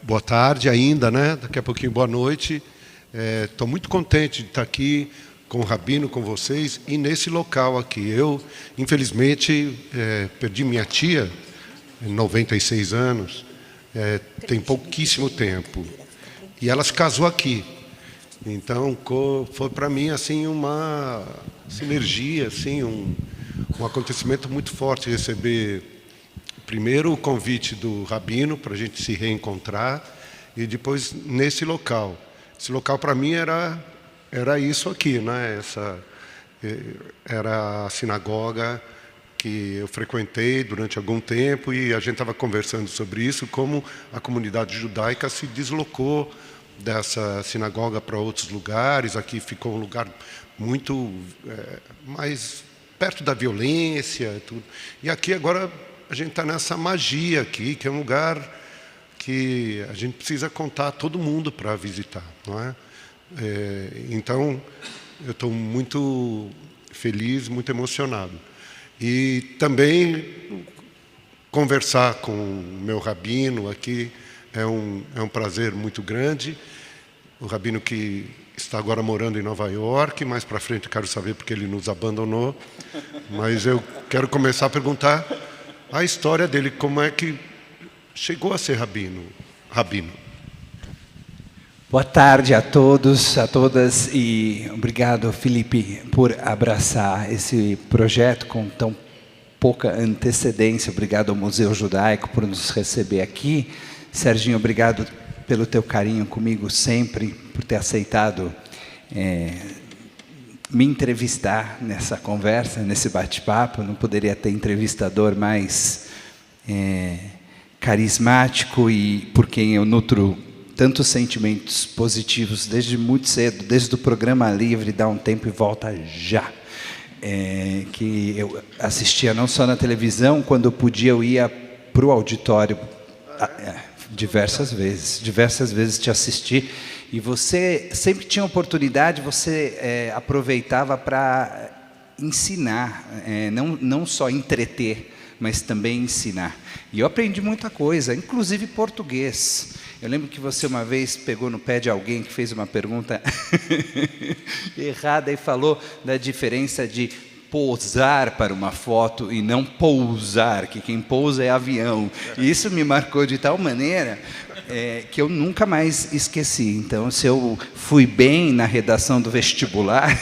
Boa tarde ainda, né? Daqui a pouquinho, boa noite. Estou muito contente de estar aqui com o Rabino, com vocês, e nesse local aqui. Eu, infelizmente, perdi minha tia, 96 anos, tem pouquíssimo tempo. E ela se casou aqui. Então, foi para mim assim uma sinergia, assim, um acontecimento muito forte receber primeiro o convite do Rabino para a gente se reencontrar e depois nesse local. Esse local para mim era isso aqui, né? Era a sinagoga que eu frequentei durante algum tempo e a gente estava conversando sobre isso, como a comunidade judaica se deslocou dessa sinagoga para outros lugares. Aqui ficou um lugar muito mais perto da violência, tudo. E aqui agora a gente está nessa magia aqui, que é um lugar que a gente precisa contar a todo mundo para visitar, não é? Então, eu estou muito feliz, muito emocionado. E também conversar com o meu rabino aqui é um prazer muito grande. O rabino que está agora morando em Nova York, mais para frente quero saber porque ele nos abandonou, mas eu quero começar a perguntar a história dele, como é que chegou a ser rabino. Boa tarde a todos, a todas, e obrigado, Felipe, por abraçar esse projeto com tão pouca antecedência. Obrigado ao Museu Judaico por nos receber aqui. Serginho, obrigado pelo teu carinho comigo sempre, por ter aceitado me entrevistar nessa conversa, nesse bate-papo. Não poderia ter entrevistador mais carismático e por quem eu nutro tantos sentimentos positivos desde muito cedo, desde o programa Livre, Dá um Tempo e Volta Já, que eu assistia não só na televisão, quando eu podia eu ia para o auditório diversas vezes te assisti, e você sempre tinha oportunidade, você aproveitava para ensinar, não só entreter, mas também ensinar. E eu aprendi muita coisa, inclusive português. Eu lembro que você uma vez pegou no pé de alguém que fez uma pergunta errada e falou da diferença de pousar para uma foto e não pousar, que quem pousa é avião. E isso me marcou de tal maneira que eu nunca mais esqueci. Então, se eu fui bem na redação do vestibular,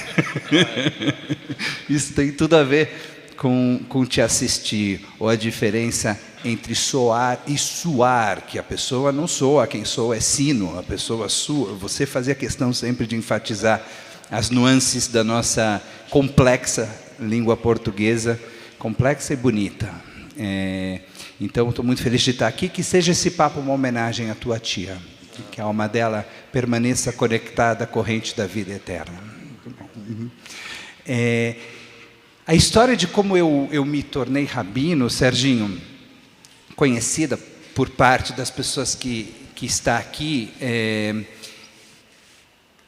isso tem tudo a ver com te assistir, ou a diferença entre soar e suar, que a pessoa não soa, quem soa é sino, a pessoa sua. Você fazia questão sempre de enfatizar as nuances da nossa complexa língua portuguesa, complexa e bonita. Então, estou muito feliz de estar aqui, que seja esse papo uma homenagem à tua tia, que a alma dela permaneça conectada à corrente da vida eterna. A história de como eu me tornei rabino, Serginho, conhecida por parte das pessoas que está aqui,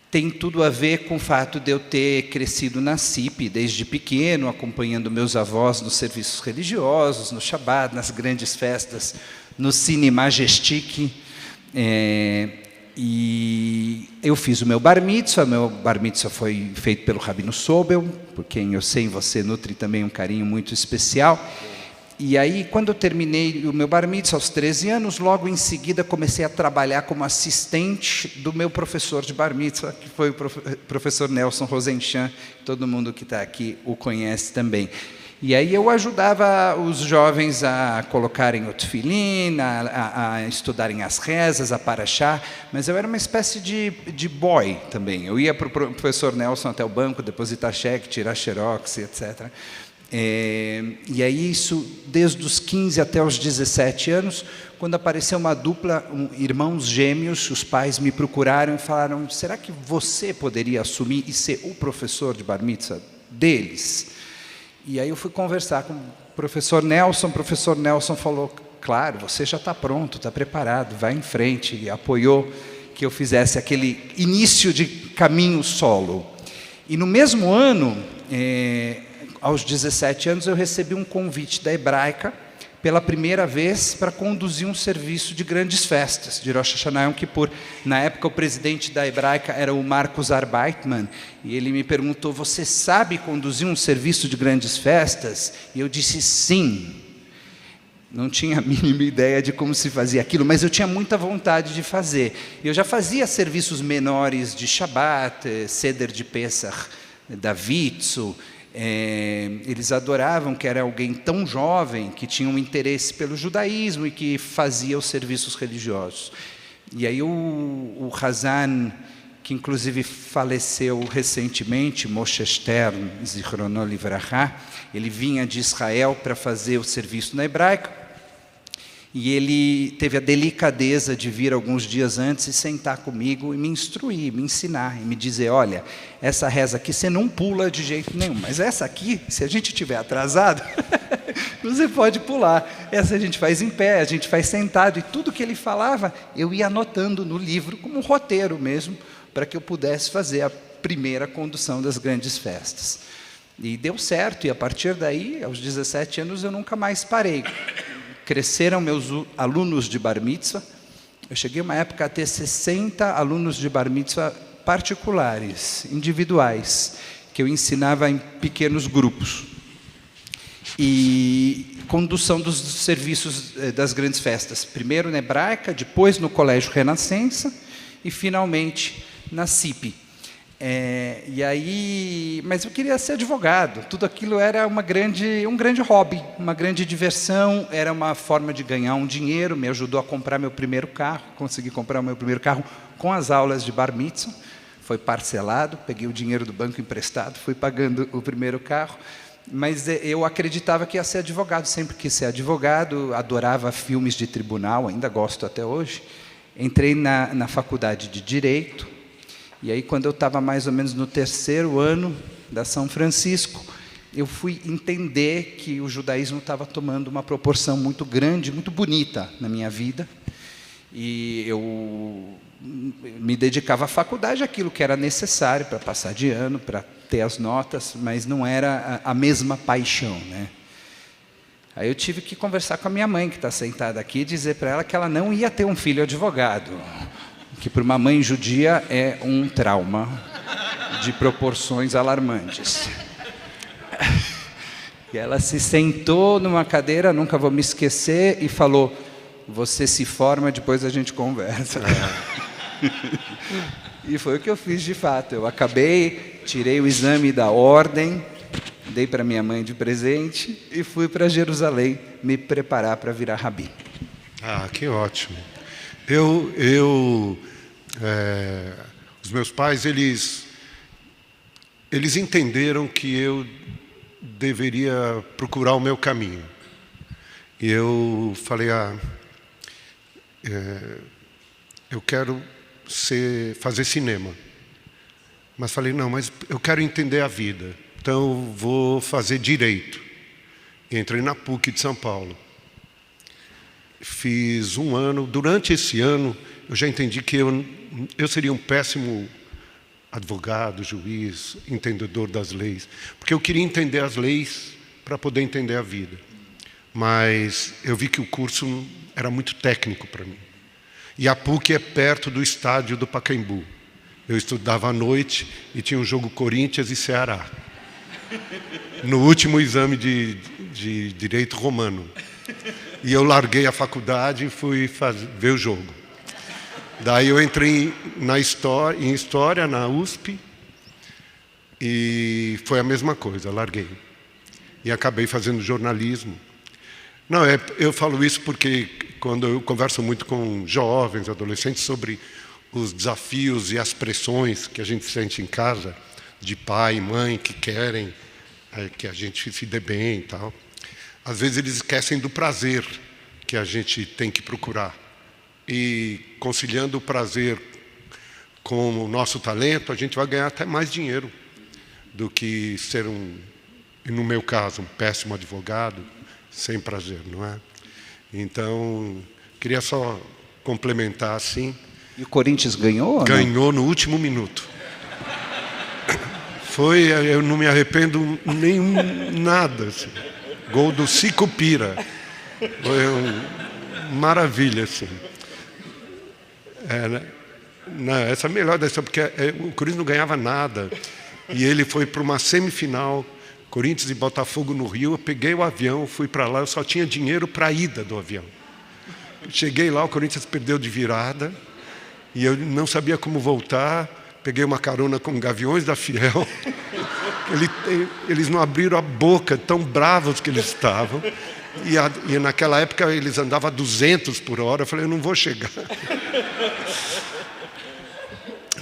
tem tudo a ver com o fato de eu ter crescido na CIP desde pequeno, acompanhando meus avós nos serviços religiosos, no Shabbat, nas grandes festas, no Cine Majestic. E eu fiz o meu bar mitzvah foi feito pelo Rabino Sobel, por quem eu sei você nutre também um carinho muito especial. E aí, quando eu terminei o meu bar mitzvah aos 13 anos, logo em seguida comecei a trabalhar como assistente do meu professor de bar mitzvah, que foi o professor Nelson Rosenchan, todo mundo que está aqui o conhece também. E aí eu ajudava os jovens a colocarem o tefilim, a estudarem as rezas, a paraxá, mas eu era uma espécie de boy também. Eu ia para o professor Nelson até o banco, depositar cheque, tirar xerox, etc. E aí isso, desde os 15 até os 17 anos, quando apareceu uma dupla, irmãos gêmeos, os pais me procuraram e falaram: será que você poderia assumir e ser o professor de bar mitzvah deles? E aí eu fui conversar com o professor Nelson falou: claro, você já está pronto, está preparado, vai em frente, e apoiou que eu fizesse aquele início de caminho solo. E no mesmo ano, aos 17 anos, eu recebi um convite da Hebraica pela primeira vez para conduzir um serviço de grandes festas, de Rosh Hashanah e Yom Kippur. Na época, o presidente da Hebraica era o Marcos Arbeitman, e ele me perguntou: você sabe conduzir um serviço de grandes festas? E eu disse sim. Não tinha a mínima ideia de como se fazia aquilo, mas eu tinha muita vontade de fazer. Eu já fazia serviços menores de Shabbat, Seder de Pesach, da Vitzu. Eles adoravam que era alguém tão jovem, que tinha um interesse pelo judaísmo e que fazia os serviços religiosos. E aí o Hazan, que inclusive faleceu recentemente, Moshe Stern, Zichrono Livracha, ele vinha de Israel para fazer o serviço na Hebraica, e ele teve a delicadeza de vir alguns dias antes e sentar comigo e me instruir, me ensinar, e me dizer: olha, essa reza aqui você não pula de jeito nenhum, mas essa aqui, se a gente estiver atrasado, você pode pular. Essa a gente faz em pé, a gente faz sentado, e tudo que ele falava, eu ia anotando no livro, como um roteiro mesmo, para que eu pudesse fazer a primeira condução das grandes festas. E deu certo, e a partir daí, aos 17 anos, eu nunca mais parei. Cresceram meus alunos de Bar Mitzvah. Eu cheguei uma época a ter 60 alunos de Bar Mitzvah particulares, individuais, que eu ensinava em pequenos grupos. E condução dos serviços das grandes festas. Primeiro na Hebraica, depois no Colégio Renascença e, finalmente, na CIP. E aí, mas eu queria ser advogado. Tudo aquilo era um grande hobby, uma grande diversão. Era uma forma de ganhar um dinheiro. Me ajudou a comprar meu primeiro carro. Consegui comprar o meu primeiro carro com as aulas de Bar Mitzvah. Foi parcelado, peguei o dinheiro do banco emprestado, fui pagando o primeiro carro. Mas eu acreditava que ia ser advogado. Sempre quis ser advogado. Adorava filmes de tribunal, ainda gosto até hoje. Entrei na faculdade de Direito. E aí, quando eu estava mais ou menos no 3º ano da São Francisco, eu fui entender que o judaísmo estava tomando uma proporção muito grande, muito bonita na minha vida. E eu me dedicava à faculdade, aquilo que era necessário para passar de ano, para ter as notas, mas não era a mesma paixão, né? Aí eu tive que conversar com a minha mãe, que está sentada aqui, e dizer para ela que ela não ia ter um filho advogado, que para uma mãe judia é um trauma de proporções alarmantes. E ela se sentou numa cadeira, nunca vou me esquecer, e falou: você se forma, depois a gente conversa. E foi o que eu fiz de fato. Eu acabei, tirei o exame da ordem, dei para minha mãe de presente e fui para Jerusalém me preparar para virar rabi. Ah, que ótimo. Os meus pais, eles entenderam que eu deveria procurar o meu caminho. E eu falei: eu quero fazer cinema. Mas falei: não, mas eu quero entender a vida. Então eu vou fazer direito. E entrei na PUC de São Paulo. Fiz 1 ano. Durante esse ano, eu já entendi que eu seria um péssimo advogado, juiz, entendedor das leis. Porque eu queria entender as leis para poder entender a vida. Mas eu vi que o curso era muito técnico para mim. E a PUC é perto do estádio do Pacaembu. Eu estudava à noite e tinha um jogo Corinthians e Ceará. No último exame de Direito Romano. E eu larguei a faculdade e fui ver o jogo. Daí eu entrei em História, na USP, e foi a mesma coisa, larguei. E acabei fazendo jornalismo. Não, eu falo isso porque quando eu converso muito com jovens, adolescentes, sobre os desafios e as pressões que a gente sente em casa, de pai e mãe que querem que a gente se dê bem e tal. Às vezes eles esquecem do prazer que a gente tem que procurar. E conciliando o prazer com o nosso talento, a gente vai ganhar até mais dinheiro do que ser no meu caso, um péssimo advogado, sem prazer, não é? Então, queria só complementar assim. E o Corinthians ganhou? Ganhou no último minuto. Eu não me arrependo nem nada. Assim. Gol do Sicupira. Foi maravilha, assim. Essa é a melhor da história, porque o Corinthians não ganhava nada. E ele foi para uma semifinal, Corinthians e Botafogo no Rio. Eu peguei o avião, fui para lá, eu só tinha dinheiro para a ida do avião. Cheguei lá, o Corinthians perdeu de virada, e eu não sabia como voltar. Peguei uma carona com Gaviões da Fiel. Eles não abriram a boca, tão bravos que eles estavam. E naquela época eles andavam a 200 por hora. Eu falei, eu não vou chegar.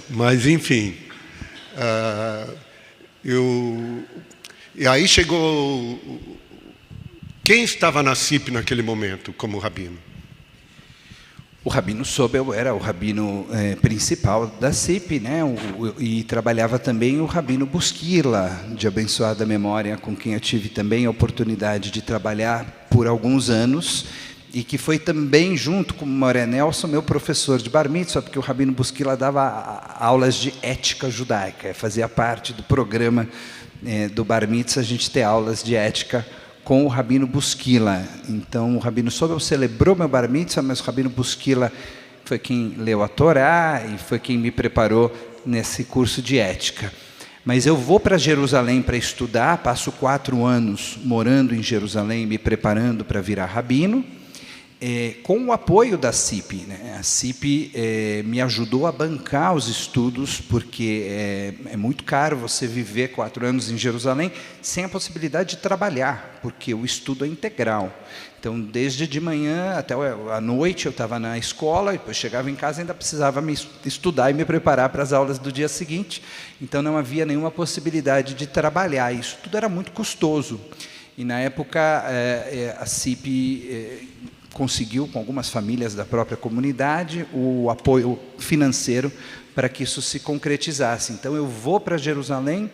Mas, enfim. E aí chegou... Quem estava na CIP naquele momento, como rabino? O Rabino Sobel era o rabino principal da CIP, né? E trabalhava também o Rabino Busquila, de abençoada memória, com quem eu tive também a oportunidade de trabalhar por alguns anos, e que foi também, junto com o Moré Nelson, meu professor de Bar Mitzvah, porque o Rabino Busquila dava aulas de ética judaica, fazia parte do programa do Bar Mitzvah, a gente ter aulas de ética com o Rabino Busquila. Então, o Rabino Sobel celebrou meu Bar Mitzvah, mas o Rabino Busquila foi quem leu a Torá e foi quem me preparou nesse curso de ética. Mas eu vou para Jerusalém para estudar, passo 4 anos morando em Jerusalém, me preparando para virar rabino, com o apoio da CIP, né? A CIP me ajudou a bancar os estudos, porque é muito caro você viver 4 anos em Jerusalém sem a possibilidade de trabalhar, porque o estudo é integral. Então, desde de manhã até a noite eu estava na escola, e depois chegava em casa e ainda precisava me estudar e me preparar para as aulas do dia seguinte. Então, não havia nenhuma possibilidade de trabalhar. Isso tudo era muito custoso. E, na época, a CIP conseguiu, com algumas famílias da própria comunidade, o apoio financeiro para que isso se concretizasse. Então, eu vou para Jerusalém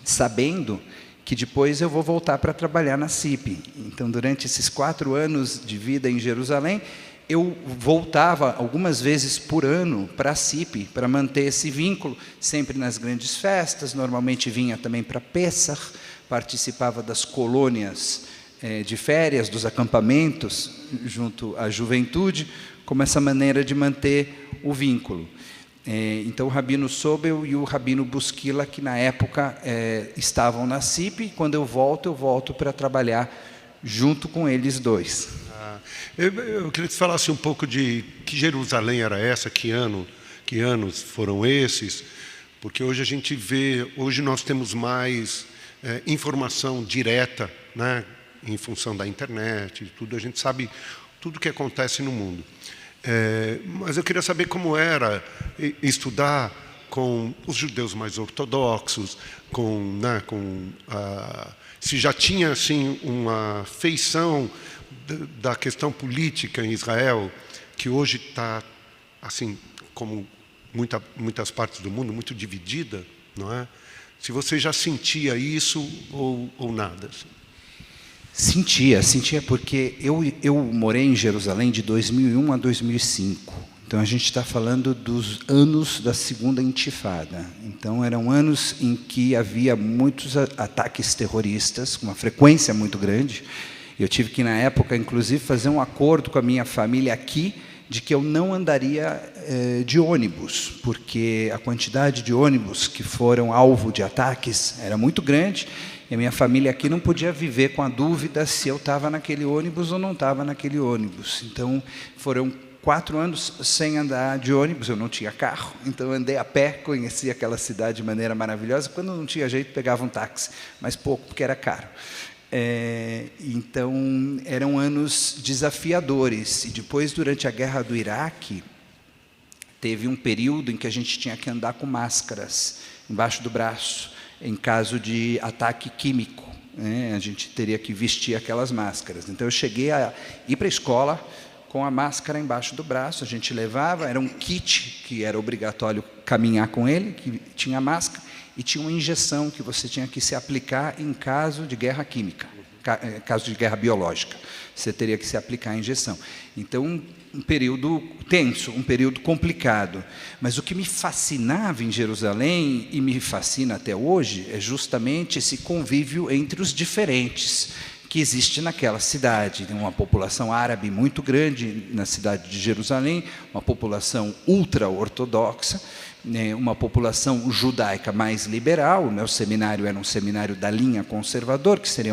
sabendo que depois eu vou voltar para trabalhar na CIP. Então, durante esses 4 anos de vida em Jerusalém, eu voltava algumas vezes por ano para a CIP, para manter esse vínculo, sempre nas grandes festas, normalmente vinha também para Pessach, participava das colônias de férias, dos acampamentos, junto à juventude, como essa maneira de manter o vínculo. Então, o Rabino Sobel e o Rabino Busquila, que na época estavam na CIP, quando eu volto para trabalhar junto com eles dois. Eu queria que você falasse um pouco de que Jerusalém era essa, que anos foram esses, porque hoje a gente vê, hoje nós temos mais informação direta, né, em função da internet e tudo, a gente sabe tudo o que acontece no mundo. Mas eu queria saber como era estudar com os judeus mais ortodoxos, se já tinha assim uma feição da questão política em Israel, que hoje está, assim, como muitas partes do mundo, muito dividida, não é? Se você já sentia isso ou nada? Assim. Sentia, porque eu morei em Jerusalém de 2001 a 2005. Então, a gente está falando dos anos da segunda intifada. Então, eram anos em que havia muitos ataques terroristas, com uma frequência muito grande. Eu tive que, na época, inclusive, fazer um acordo com a minha família aqui, de que eu não andaria de ônibus, porque a quantidade de ônibus que foram alvo de ataques era muito grande, e a minha família aqui não podia viver com a dúvida se eu estava naquele ônibus ou não estava naquele ônibus. Então, foram 4 anos sem andar de ônibus, eu não tinha carro, então eu andei a pé, conheci aquela cidade de maneira maravilhosa. Quando não tinha jeito, pegava um táxi, mas pouco, porque era caro. Então, eram anos desafiadores. E depois, durante a guerra do Iraque, teve um período em que a gente tinha que andar com máscaras embaixo do braço, em caso de ataque químico, né? A gente teria que vestir aquelas máscaras. Então, eu cheguei a ir para a escola com a máscara embaixo do braço, a gente levava, era um kit que era obrigatório caminhar com ele, que tinha máscara, e tinha uma injeção que você tinha que se aplicar em caso de guerra química, caso de guerra biológica. Você teria que se aplicar a injeção. Então, um período tenso, um período complicado. Mas o que me fascinava em Jerusalém, e me fascina até hoje, é justamente esse convívio entre os diferentes, que existe naquela cidade. Tem uma população árabe muito grande na cidade de Jerusalém, uma população ultra-ortodoxa, né, uma população judaica mais liberal. O meu seminário era um seminário da linha conservador, que seria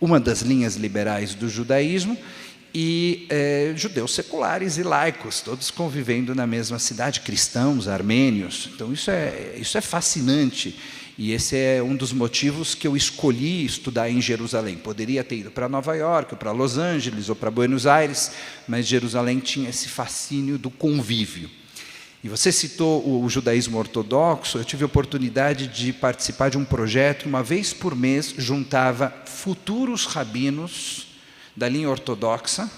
uma das linhas liberais do judaísmo, e judeus seculares e laicos, todos convivendo na mesma cidade, cristãos, armênios. Então isso é fascinante, e esse é um dos motivos que eu escolhi estudar em Jerusalém. Poderia ter ido para Nova York, ou para Los Angeles, ou para Buenos Aires, mas Jerusalém tinha esse fascínio do convívio. E você citou o judaísmo ortodoxo. Eu tive a oportunidade de participar de um projeto, uma vez por mês, juntava futuros rabinos da linha ortodoxa,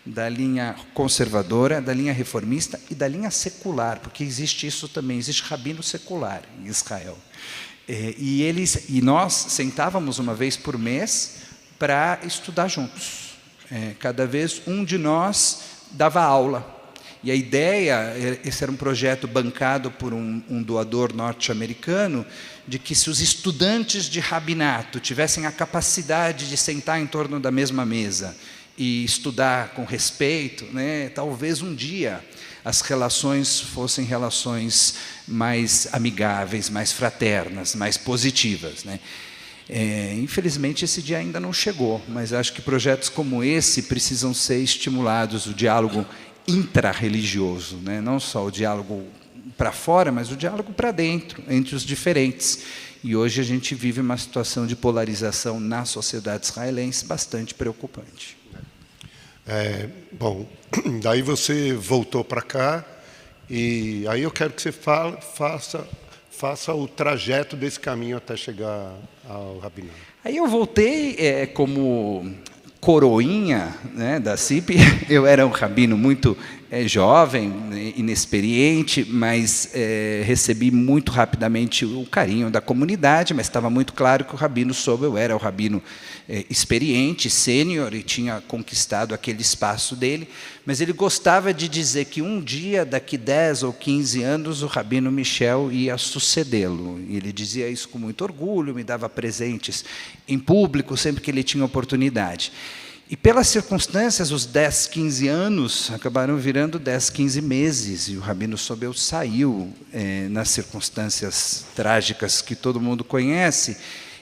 da linha conservadora, da linha reformista e da linha secular, porque existe isso também, existe rabino secular em Israel. E nós sentávamos uma vez por mês para estudar juntos. Cada vez um de nós dava aula. E a ideia, esse era um projeto bancado por um doador norte-americano, de que se os estudantes de rabinato tivessem a capacidade de sentar em torno da mesma mesa e estudar com respeito, né, talvez um dia as relações fossem relações mais amigáveis, mais fraternas, mais positivas, né? Infelizmente esse dia ainda não chegou, mas acho que projetos como esse precisam ser estimulados, o diálogo intra-religioso, né? Não só o diálogo para fora, mas o diálogo para dentro, entre os diferentes. E hoje a gente vive uma situação de polarização na sociedade israelense bastante preocupante. Bom, daí você voltou para cá, e aí eu quero que você faça o trajeto desse caminho até chegar ao rabinato. Aí eu voltei como coroinha, né, da CIP. Eu era um rabino muito jovem, inexperiente, mas recebi muito rapidamente o carinho da comunidade, mas estava muito claro que o rabino Sobel era o rabino experiente, sênior, e tinha conquistado aquele espaço dele, mas ele gostava de dizer que um dia, daqui 10 ou 15 anos, o rabino Michel ia sucedê-lo. E ele dizia isso com muito orgulho, me dava presentes em público sempre que ele tinha oportunidade. E pelas circunstâncias, os 10, 15 anos acabaram virando 10, 15 meses, e o rabino Sobel saiu nas circunstâncias trágicas que todo mundo conhece,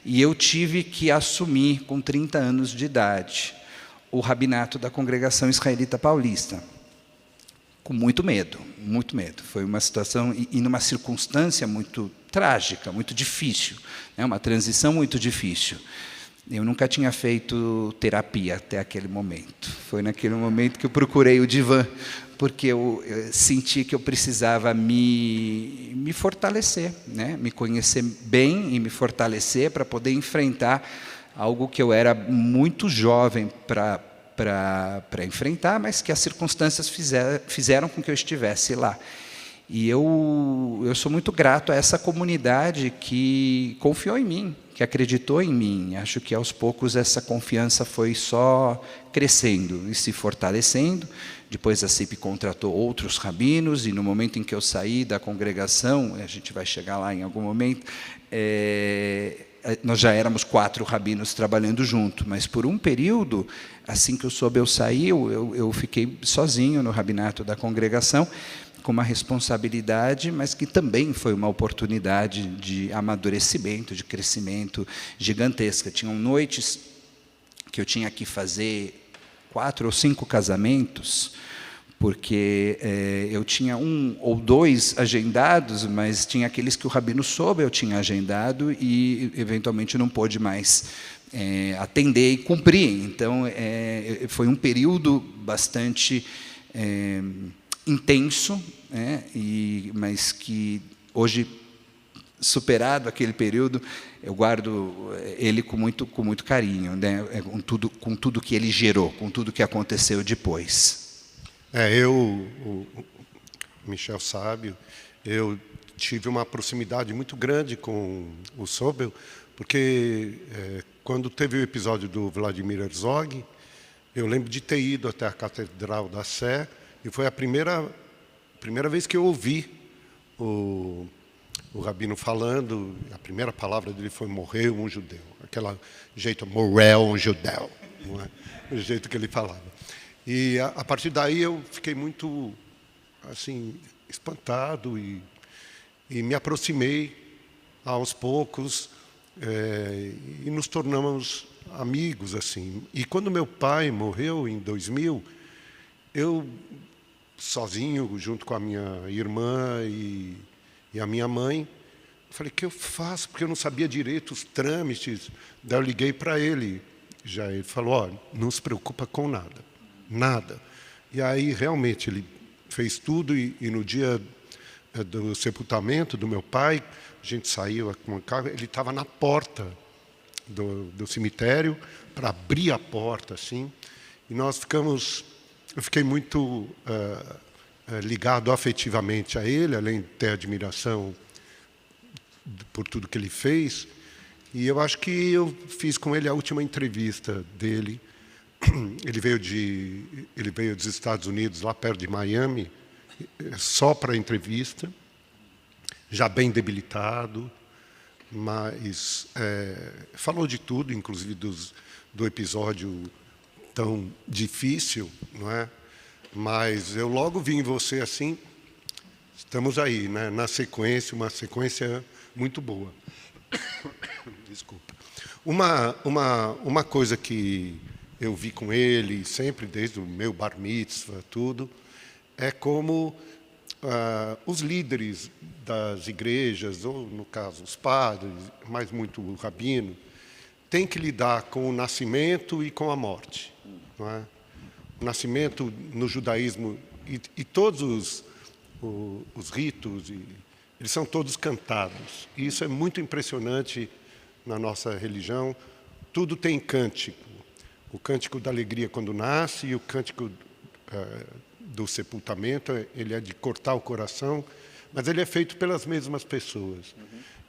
e eu tive que assumir, com 30 anos de idade, o rabinato da Congregação Israelita Paulista, com muito medo, muito medo. Foi uma situação e numa circunstância muito trágica, muito difícil, né? Uma transição muito difícil. Eu nunca tinha feito terapia até aquele momento. Foi naquele momento que eu procurei o divã, porque eu senti que eu precisava me fortalecer, né? Me conhecer bem e me fortalecer para poder enfrentar algo que eu era muito jovem para enfrentar, mas que as circunstâncias fizeram com que eu estivesse lá. E eu sou muito grato a essa comunidade que confiou em mim, que acreditou em mim. Acho que, aos poucos, essa confiança foi só crescendo e se fortalecendo. Depois a CIP contratou outros rabinos, e no momento em que eu saí da congregação, a gente vai chegar lá em algum momento, nós já éramos 4 rabinos trabalhando junto, mas por um período, assim que eu saí, eu fiquei sozinho no rabinato da congregação, com uma responsabilidade, mas que também foi uma oportunidade de amadurecimento, de crescimento gigantesca. Tinham noites que eu tinha que fazer 4 ou 5 casamentos, porque eu tinha 1 ou 2 agendados, mas tinha aqueles que o rabino Sobel tinha agendado e, eventualmente, não pôde mais atender e cumprir. Então, foi um período bastante intenso, mas que hoje, superado aquele período, eu guardo ele com muito carinho, né? com tudo que ele gerou, com tudo que aconteceu depois. O Michel sabe, eu tive uma proximidade muito grande com o Sobel, porque quando teve o episódio do Vladimir Herzog, eu lembro de ter ido até a Catedral da Sé, e foi a primeira vez que eu ouvi o o rabino falando, a primeira palavra dele foi morreu um judeu. Aquele jeito, morreu um judeu, não é? O jeito que ele falava. E a partir daí eu fiquei muito assim, espantado e me aproximei aos poucos e nos tornamos amigos assim. E quando meu pai morreu em 2000, eu sozinho, junto com a minha irmã e a minha mãe, falei, o que eu faço? Porque eu não sabia direito os trâmites. Daí eu liguei para ele. Já ele falou, olha, não se preocupa com nada, nada. E aí, realmente, ele fez tudo e no dia do sepultamento do meu pai, a gente saiu com o carro, ele estava na porta do cemitério para abrir a porta, assim, e nós ficamos... Eu fiquei muito ligado afetivamente a ele, além de ter admiração por tudo que ele fez. E eu acho que eu fiz com ele a última entrevista dele. Ele veio dos Estados Unidos, lá perto de Miami, só para entrevista, já bem debilitado, mas falou de tudo, inclusive do episódio tão difícil, não é? Mas eu logo vi em você assim, estamos aí, né? Na sequência, uma sequência muito boa. Desculpa. Uma coisa que eu vi com ele, sempre desde o meu bar mitzvah, tudo, é como os líderes das igrejas, ou no caso os padres, mas muito o rabino, têm que lidar com o nascimento e com a morte. Não é? O nascimento no judaísmo e todos os ritos, eles são todos cantados. E isso é muito impressionante na nossa religião. Tudo tem cântico. O cântico da alegria quando nasce e o cântico do sepultamento, ele é de cortar o coração, mas ele é feito pelas mesmas pessoas.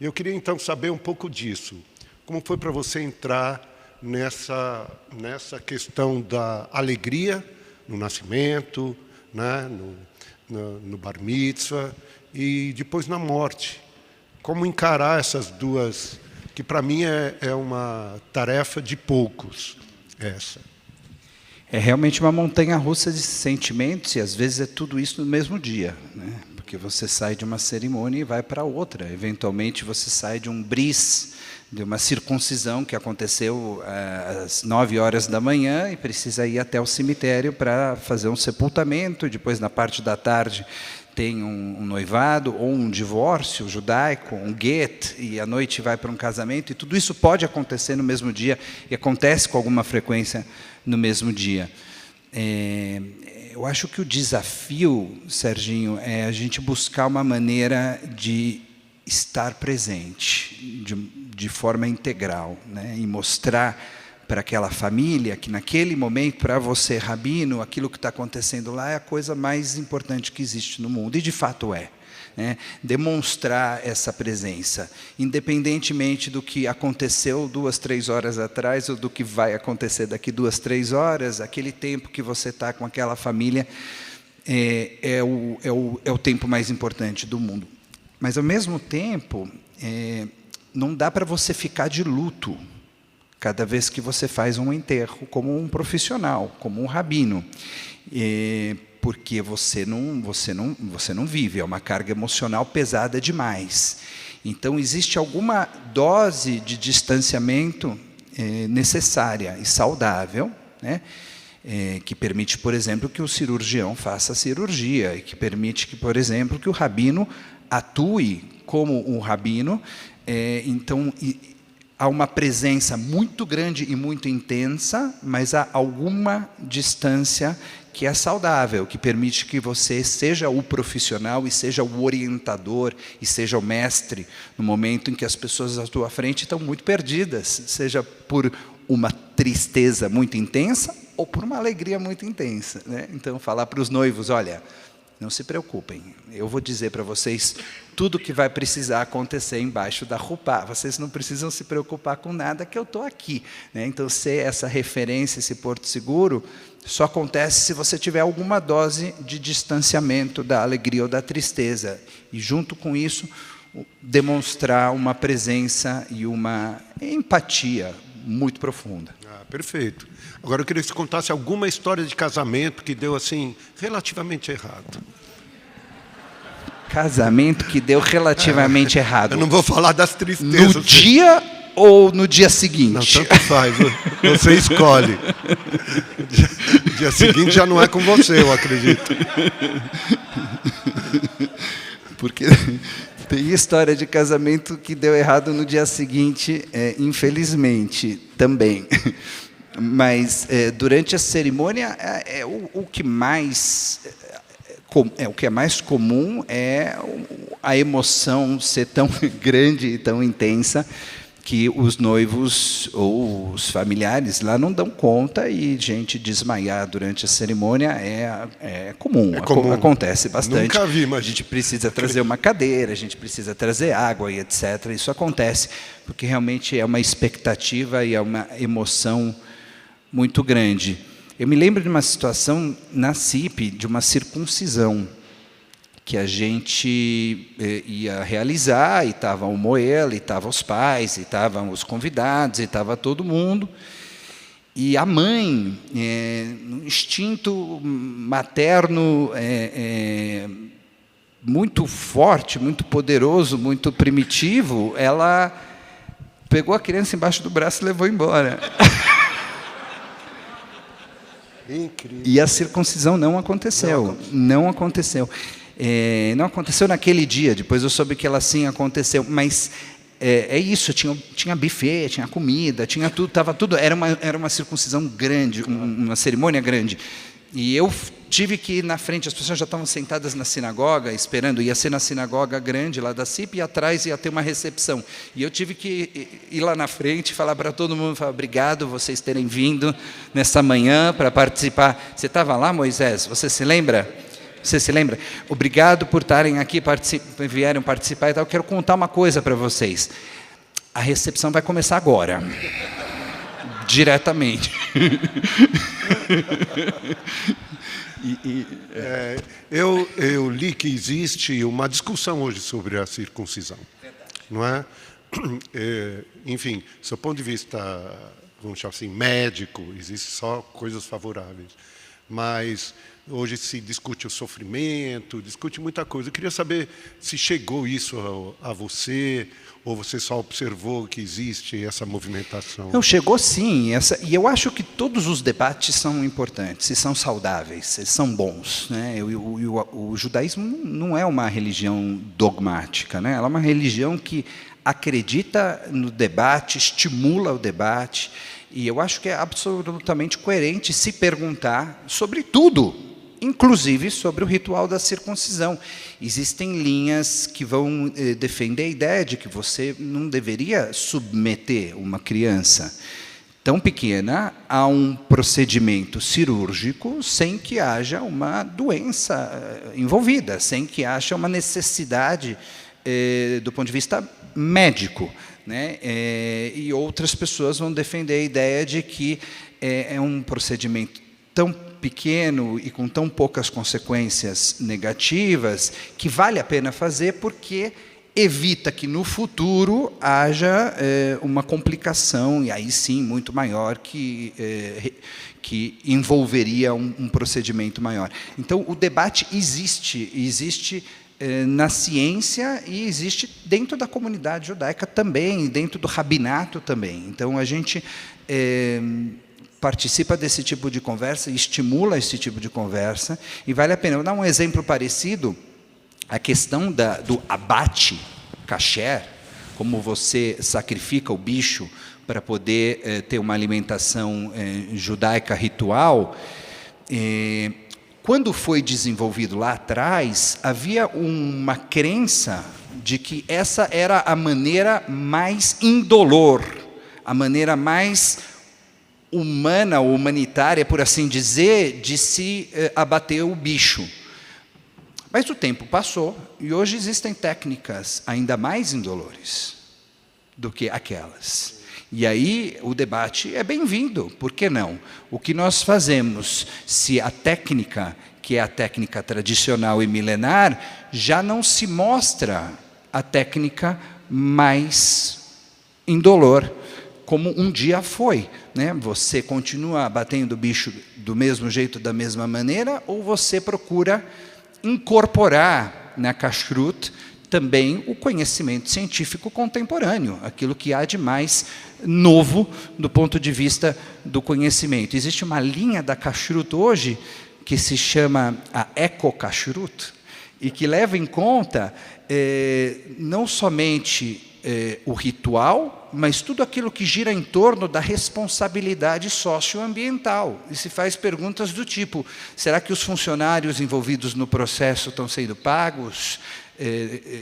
E eu queria então saber um pouco disso. Como foi para você entrar nessa questão da alegria no nascimento, né, no bar mitzvah e depois na morte? Como encarar essas duas, que para mim é uma tarefa de poucos, essa. É realmente uma montanha-russa de sentimentos e às vezes é tudo isso no mesmo dia, né? Porque você sai de uma cerimônia e vai para outra. Eventualmente você sai de um bris, de uma circuncisão que aconteceu às 9 horas da manhã e precisa ir até o cemitério para fazer um sepultamento. Depois, na parte da tarde, tem um noivado ou um divórcio judaico, um get, e à noite vai para um casamento. E tudo isso pode acontecer no mesmo dia e acontece com alguma frequência no mesmo dia. Eu acho que o desafio, Serginho, é a gente buscar uma maneira de estar presente, de forma integral, né? E mostrar para aquela família que naquele momento, para você, rabino, aquilo que está acontecendo lá é a coisa mais importante que existe no mundo, e de fato é. Né? Demonstrar essa presença, independentemente do que aconteceu 2, 3 horas atrás, ou do que vai acontecer daqui 2, 3 horas, aquele tempo que você está com aquela família é o tempo mais importante do mundo. Mas, ao mesmo tempo, não dá para você ficar de luto cada vez que você faz um enterro como um profissional, como um rabino, porque você não vive, é uma carga emocional pesada demais. Então, existe alguma dose de distanciamento necessária e saudável, né? Que permite, por exemplo, que o cirurgião faça a cirurgia, e que permite que, por exemplo, que o rabino atue como um rabino. Então, há uma presença muito grande e muito intensa, mas há alguma distância que é saudável, que permite que você seja o profissional e seja o orientador e seja o mestre no momento em que as pessoas à tua frente estão muito perdidas, seja por uma tristeza muito intensa ou por uma alegria muito intensa, né? Então, falar para os noivos, olha, não se preocupem, eu vou dizer para vocês tudo que vai precisar acontecer embaixo da roupa. Vocês não precisam se preocupar com nada, que eu estou aqui, né? Então, ser essa referência, esse porto seguro, só acontece se você tiver alguma dose de distanciamento da alegria ou da tristeza. E, junto com isso, demonstrar uma presença e uma empatia muito profunda. Perfeito. Agora eu queria que você contasse alguma história de casamento que deu assim relativamente errado. Casamento que deu relativamente errado. Eu não vou falar das tristezas. No dia ou no dia seguinte? Não, tanto faz. Você escolhe. Dia seguinte já não é com você, eu acredito. Porque tem história de casamento que deu errado no dia seguinte, infelizmente, também. Mas durante a cerimônia, o que é mais comum é a emoção ser tão grande e tão intensa que os noivos ou os familiares lá não dão conta e gente desmaiar durante a cerimônia é comum, acontece bastante. Nunca vi, mas a gente precisa trazer uma cadeira, a gente precisa trazer água e etc. Isso acontece porque realmente é uma expectativa e é uma emoção muito grande. Eu me lembro de uma situação na CIP, de uma circuncisão, que a gente ia realizar, e estava o Moela, e estavam os pais, e estavam os convidados, e estava todo mundo. E a mãe, no instinto materno muito forte, muito poderoso, muito primitivo, ela pegou a criança embaixo do braço e levou embora. Incrível. E a circuncisão não aconteceu. Não aconteceu. Não aconteceu naquele dia, depois eu soube que ela sim aconteceu, mas é isso, tinha buffet, tinha comida, tinha tudo, estava tudo, era uma circuncisão grande, uma cerimônia grande. E eu tive que ir na frente, as pessoas já estavam sentadas na sinagoga, esperando, ia ser na sinagoga grande lá da CIP, e atrás ia ter uma recepção. E eu tive que ir lá na frente, falar para todo mundo, falar, obrigado vocês terem vindo nessa manhã para participar. Você estava lá, Moisés? Você se lembra? Você se lembra? Obrigado por estarem aqui, vieram participar e tal. Eu quero contar uma coisa para vocês. A recepção vai começar agora. Diretamente. Eu li que existe uma discussão hoje sobre a circuncisão. Não é? Enfim, do seu ponto de vista, vamos chamar assim, médico, existe só coisas favoráveis. Mas hoje se discute o sofrimento, discute muita coisa. Eu queria saber se chegou isso a você, ou você só observou que existe essa movimentação. Não, chegou sim. E eu acho que todos os debates são importantes, e são saudáveis, eles são bons, né? O judaísmo não é uma religião dogmática, né? Ela é uma religião que acredita no debate, estimula o debate, e eu acho que é absolutamente coerente se perguntar sobre tudo, inclusive sobre o ritual da circuncisão. Existem linhas que vão defender a ideia de que você não deveria submeter uma criança tão pequena a um procedimento cirúrgico sem que haja uma doença envolvida, sem que haja uma necessidade do ponto de vista médico, né? E outras pessoas vão defender a ideia de que é um procedimento tão pequeno e com tão poucas consequências negativas que vale a pena fazer porque evita que no futuro haja uma complicação, e aí sim muito maior, que envolveria um procedimento maior. Então o debate existe na ciência e existe dentro da comunidade judaica também, dentro do rabinato também. Então a gente participa desse tipo de conversa, estimula esse tipo de conversa, e vale a pena. Eu vou dar um exemplo parecido. A questão do abate kasher, como você sacrifica o bicho para poder ter uma alimentação judaica ritual, quando foi desenvolvido lá atrás, havia uma crença de que essa era a maneira mais indolor, a maneira mais humana ou humanitária, por assim dizer, de se abater o bicho. Mas o tempo passou e hoje existem técnicas ainda mais indolores do que aquelas. E aí o debate é bem-vindo, por que não? O que nós fazemos, se a técnica, que é a técnica tradicional e milenar, já não se mostra a técnica mais indolor, como um dia foi, né? Você continua batendo o bicho do mesmo jeito, da mesma maneira, ou você procura incorporar na kashrut também o conhecimento científico contemporâneo, aquilo que há de mais novo do ponto de vista do conhecimento. Existe uma linha da kashrut hoje que se chama a eco-kashrut, e que leva em conta não somente o ritual, mas tudo aquilo que gira em torno da responsabilidade socioambiental. E se faz perguntas do tipo: será que os funcionários envolvidos no processo estão sendo pagos?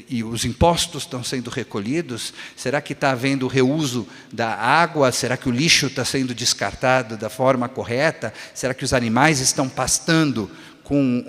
E os impostos estão sendo recolhidos? Será que está havendo reuso da água? Será que o lixo está sendo descartado da forma correta? Será que os animais estão pastando com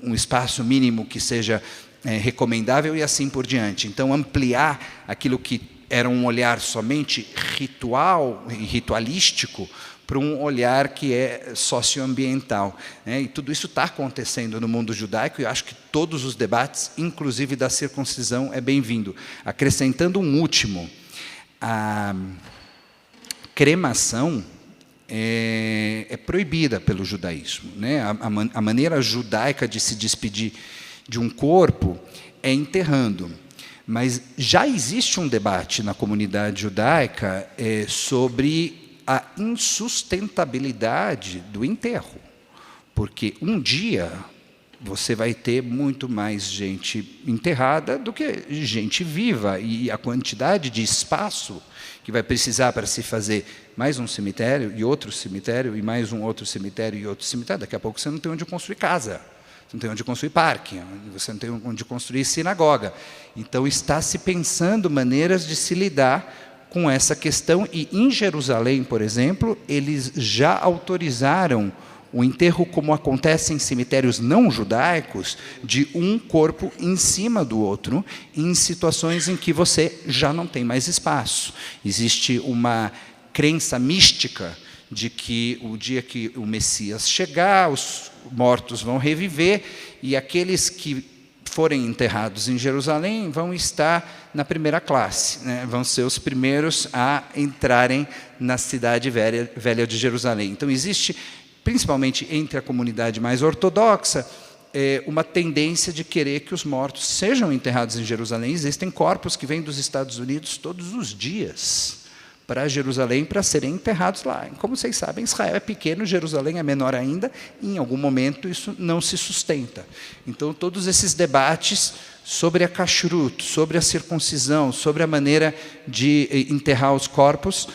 um espaço mínimo que seja recomendável, e assim por diante? Então, ampliar aquilo que era um olhar somente ritual e ritualístico para um olhar que é socioambiental, né? E tudo isso está acontecendo no mundo judaico, e eu acho que todos os debates, inclusive da circuncisão, é bem-vindo. Acrescentando um último: a cremação é proibida pelo judaísmo, né? A maneira judaica de se despedir de um corpo é enterrando. Mas já existe um debate na comunidade judaica sobre a insustentabilidade do enterro, porque um dia você vai ter muito mais gente enterrada do que gente viva, e a quantidade de espaço que vai precisar para se fazer mais um cemitério e outro cemitério e mais um outro cemitério e outro cemitério, daqui a pouco você não tem onde construir casa, você não tem onde construir parque, você não tem onde construir sinagoga. Então está se pensando maneiras de se lidar com essa questão, e em Jerusalém, por exemplo, eles já autorizaram o enterro, como acontece em cemitérios não judaicos, de um corpo em cima do outro, em situações em que você já não tem mais espaço. Existe uma crença mística de que o dia que o Messias chegar, os mortos vão reviver, e aqueles que forem enterrados em Jerusalém vão estar na primeira classe, né? Vão ser os primeiros a entrarem na cidade velha de Jerusalém. Então existe, principalmente entre a comunidade mais ortodoxa, uma tendência de querer que os mortos sejam enterrados em Jerusalém. Existem corpos que vêm dos Estados Unidos todos os dias para Jerusalém para serem enterrados lá. Como vocês sabem, Israel é pequeno, Jerusalém é menor ainda, e em algum momento isso não se sustenta. Então, todos esses debates sobre a kashrut, sobre a circuncisão, sobre a maneira de enterrar os corpos,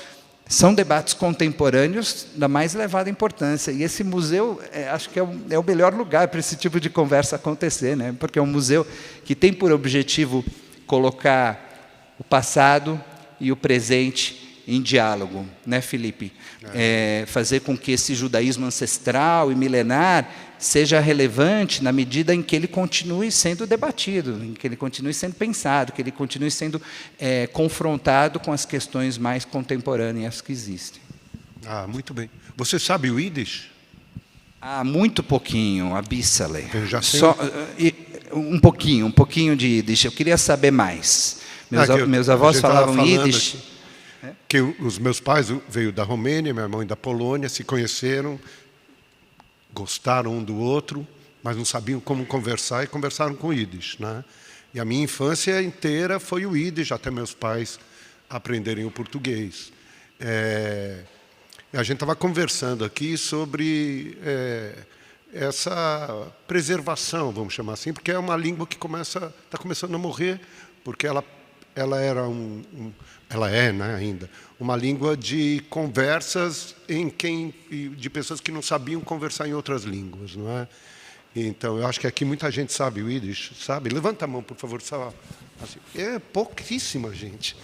são debates contemporâneos da mais elevada importância. E esse museu, acho que é o melhor lugar para esse tipo de conversa acontecer, né? Porque é um museu que tem por objetivo colocar o passado e o presente em diálogo, né, Felipe? Fazer com que esse judaísmo ancestral e milenar seja relevante na medida em que ele continue sendo debatido, em que ele continue sendo pensado, que ele continue sendo confrontado com as questões mais contemporâneas que existem. Muito bem. Você sabe o Yiddish? Muito pouquinho, Abissale. Eu já sei. Um pouquinho de Yiddish. Eu queria saber mais. Meus avós falavam Yiddish. Aqui, que os meus pais veio da Romênia, minha mãe da Polônia, se conheceram, gostaram um do outro, mas não sabiam como conversar, e conversaram com o Yiddish, né? E a minha infância inteira foi o Yiddish, até meus pais aprenderem o português. A gente estava conversando aqui sobre essa preservação, vamos chamar assim, porque é uma língua que está começando a morrer, porque ela era ela é, né, ainda uma língua de conversas de pessoas que não sabiam conversar em outras línguas, não é? Então, eu acho que aqui muita gente sabe o Yiddish, sabe? Levanta a mão, por favor. Só, assim. É pouquíssima gente.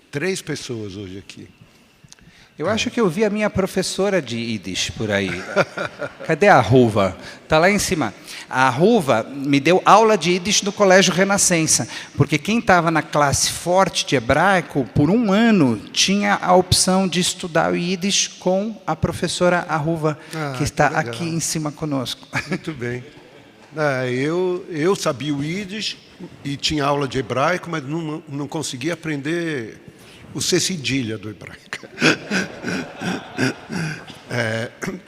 3 pessoas hoje aqui. Eu acho que eu vi a minha professora de Yiddish por aí. Cadê a Ruva? Está lá em cima. A Ruva me deu aula de Yiddish no Colégio Renascença, porque quem estava na classe forte de hebraico, por 1 ano, tinha a opção de estudar o Yiddish com a professora Ruva, que está aqui em cima conosco. Muito bem. Eu sabia o Yiddish, e tinha aula de hebraico, mas não conseguia aprender o C cedilha do hebraico.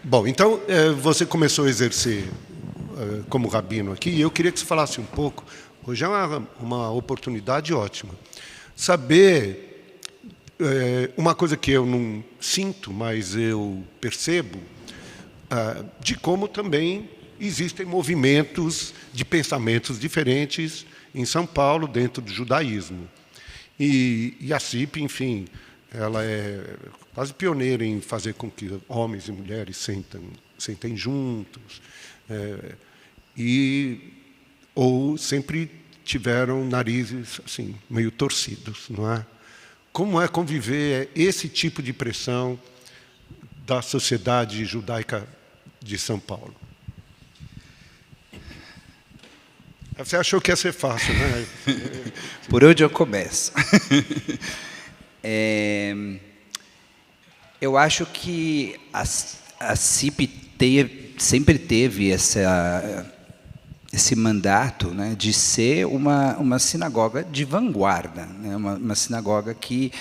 Bom, então você começou a exercer como rabino aqui, e eu queria que você falasse um pouco. Hoje é uma oportunidade ótima. Saber uma coisa que eu não sinto, mas eu percebo, de como também existem movimentos de pensamentos diferentes em São Paulo, dentro do judaísmo. E a CIP, enfim, ela é quase pioneira em fazer com que homens e mulheres sentem juntos, ou sempre tiveram narizes assim, meio torcidos, não é? Como é conviver esse tipo de pressão da sociedade judaica de São Paulo? Você achou que ia ser fácil, né? Por onde eu começo? Eu acho que a CIP sempre teve esse mandato, né, de ser uma sinagoga de vanguarda, né, uma sinagoga que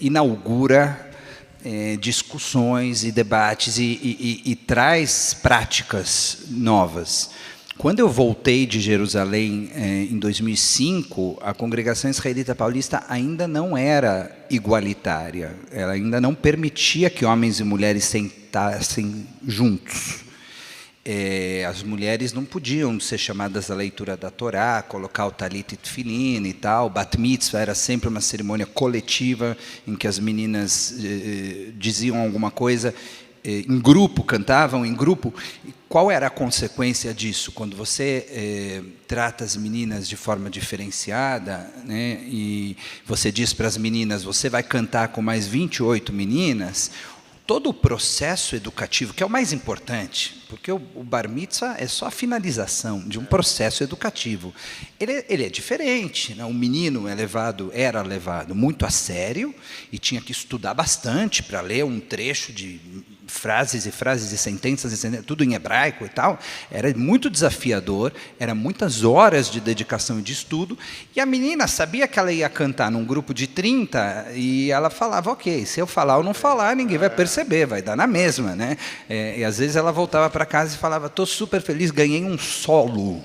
inaugura discussões e debates e traz práticas novas. Quando eu voltei de Jerusalém em 2005, a Congregação Israelita Paulista ainda não era igualitária, ela ainda não permitia que homens e mulheres sentassem juntos. As mulheres não podiam ser chamadas à leitura da Torá, colocar o talit e tefilin e tal. Bat mitzvah era sempre uma cerimônia coletiva em que as meninas diziam alguma coisa em grupo, cantavam em grupo. Qual era a consequência disso? Quando você trata as meninas de forma diferenciada, né, e você diz para as meninas, você vai cantar com mais 28 meninas, todo o processo educativo, que é o mais importante, porque o bar mitzvah é só a finalização de um processo educativo. Ele é diferente, né? O menino era levado muito a sério e tinha que estudar bastante para ler um trecho de frases e sentenças, tudo em hebraico e tal. Era muito desafiador, eram muitas horas de dedicação e de estudo, e a menina sabia que ela ia cantar num grupo de 30, e ela falava, ok, se eu falar ou não falar, ninguém vai perceber, vai dar na mesma, né? E às vezes ela voltava para casa e falava, estou super feliz, ganhei um solo.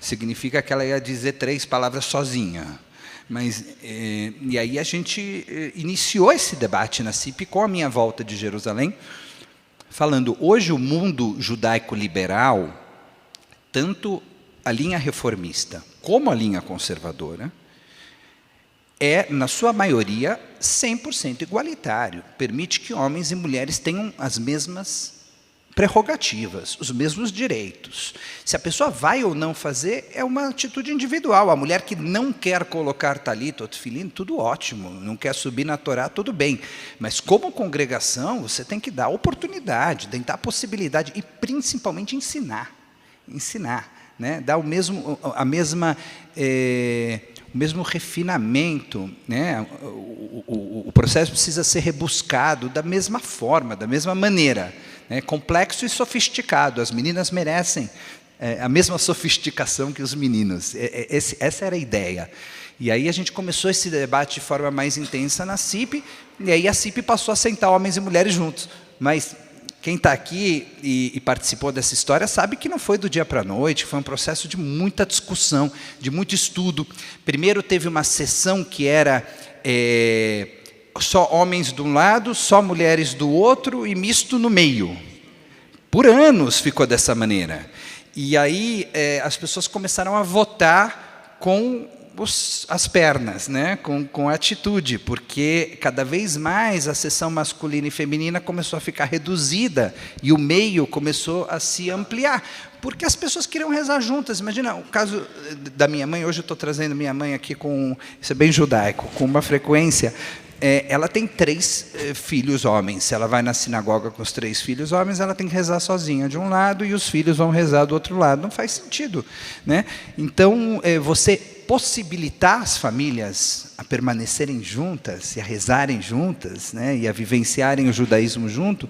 Significa que ela ia dizer 3 palavras sozinha. E aí a gente iniciou esse debate na CIP com a minha volta de Jerusalém, falando, hoje o mundo judaico-liberal, tanto a linha reformista como a linha conservadora, na sua maioria, 100% igualitário. Permite que homens e mulheres tenham as mesmas prerrogativas, os mesmos direitos. Se a pessoa vai ou não fazer, é uma atitude individual. A mulher que não quer colocar talit ou tefilin, tudo ótimo. Não quer subir na Torá, tudo bem. Mas como congregação, você tem que dar oportunidade, tem que dar possibilidade e principalmente ensinar. Ensinar, né? Dar o mesmo refinamento, né? O processo precisa ser rebuscado da mesma forma, da mesma maneira. Complexo e sofisticado. As meninas merecem a mesma sofisticação que os meninos. Essa era a ideia. E aí a gente começou esse debate de forma mais intensa na CIP, e aí a CIP passou a sentar homens e mulheres juntos. Mas quem está aqui e participou dessa história sabe que não foi do dia para a noite, foi um processo de muita discussão, de muito estudo. Primeiro teve uma sessão que era só homens de um lado, só mulheres do outro e misto no meio. Por anos ficou dessa maneira. E aí as pessoas começaram a votar com as pernas, né? com a atitude, porque cada vez mais a seção masculina e feminina começou a ficar reduzida e o meio começou a se ampliar, porque as pessoas queriam rezar juntas. Imagina o caso da minha mãe. Hoje eu estou trazendo minha mãe aqui isso é bem judaico, com uma frequência. Ela tem 3 filhos homens. Se ela vai na sinagoga com os 3 filhos homens, ela tem que rezar sozinha de um lado e os filhos vão rezar do outro lado. Não faz sentido, né? Então, você possibilitar as famílias a permanecerem juntas e a rezarem juntas, né, e a vivenciarem o judaísmo junto,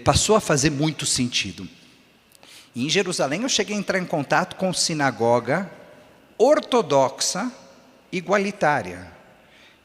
passou a fazer muito sentido. E em Jerusalém eu cheguei a entrar em contato com sinagoga ortodoxa igualitária,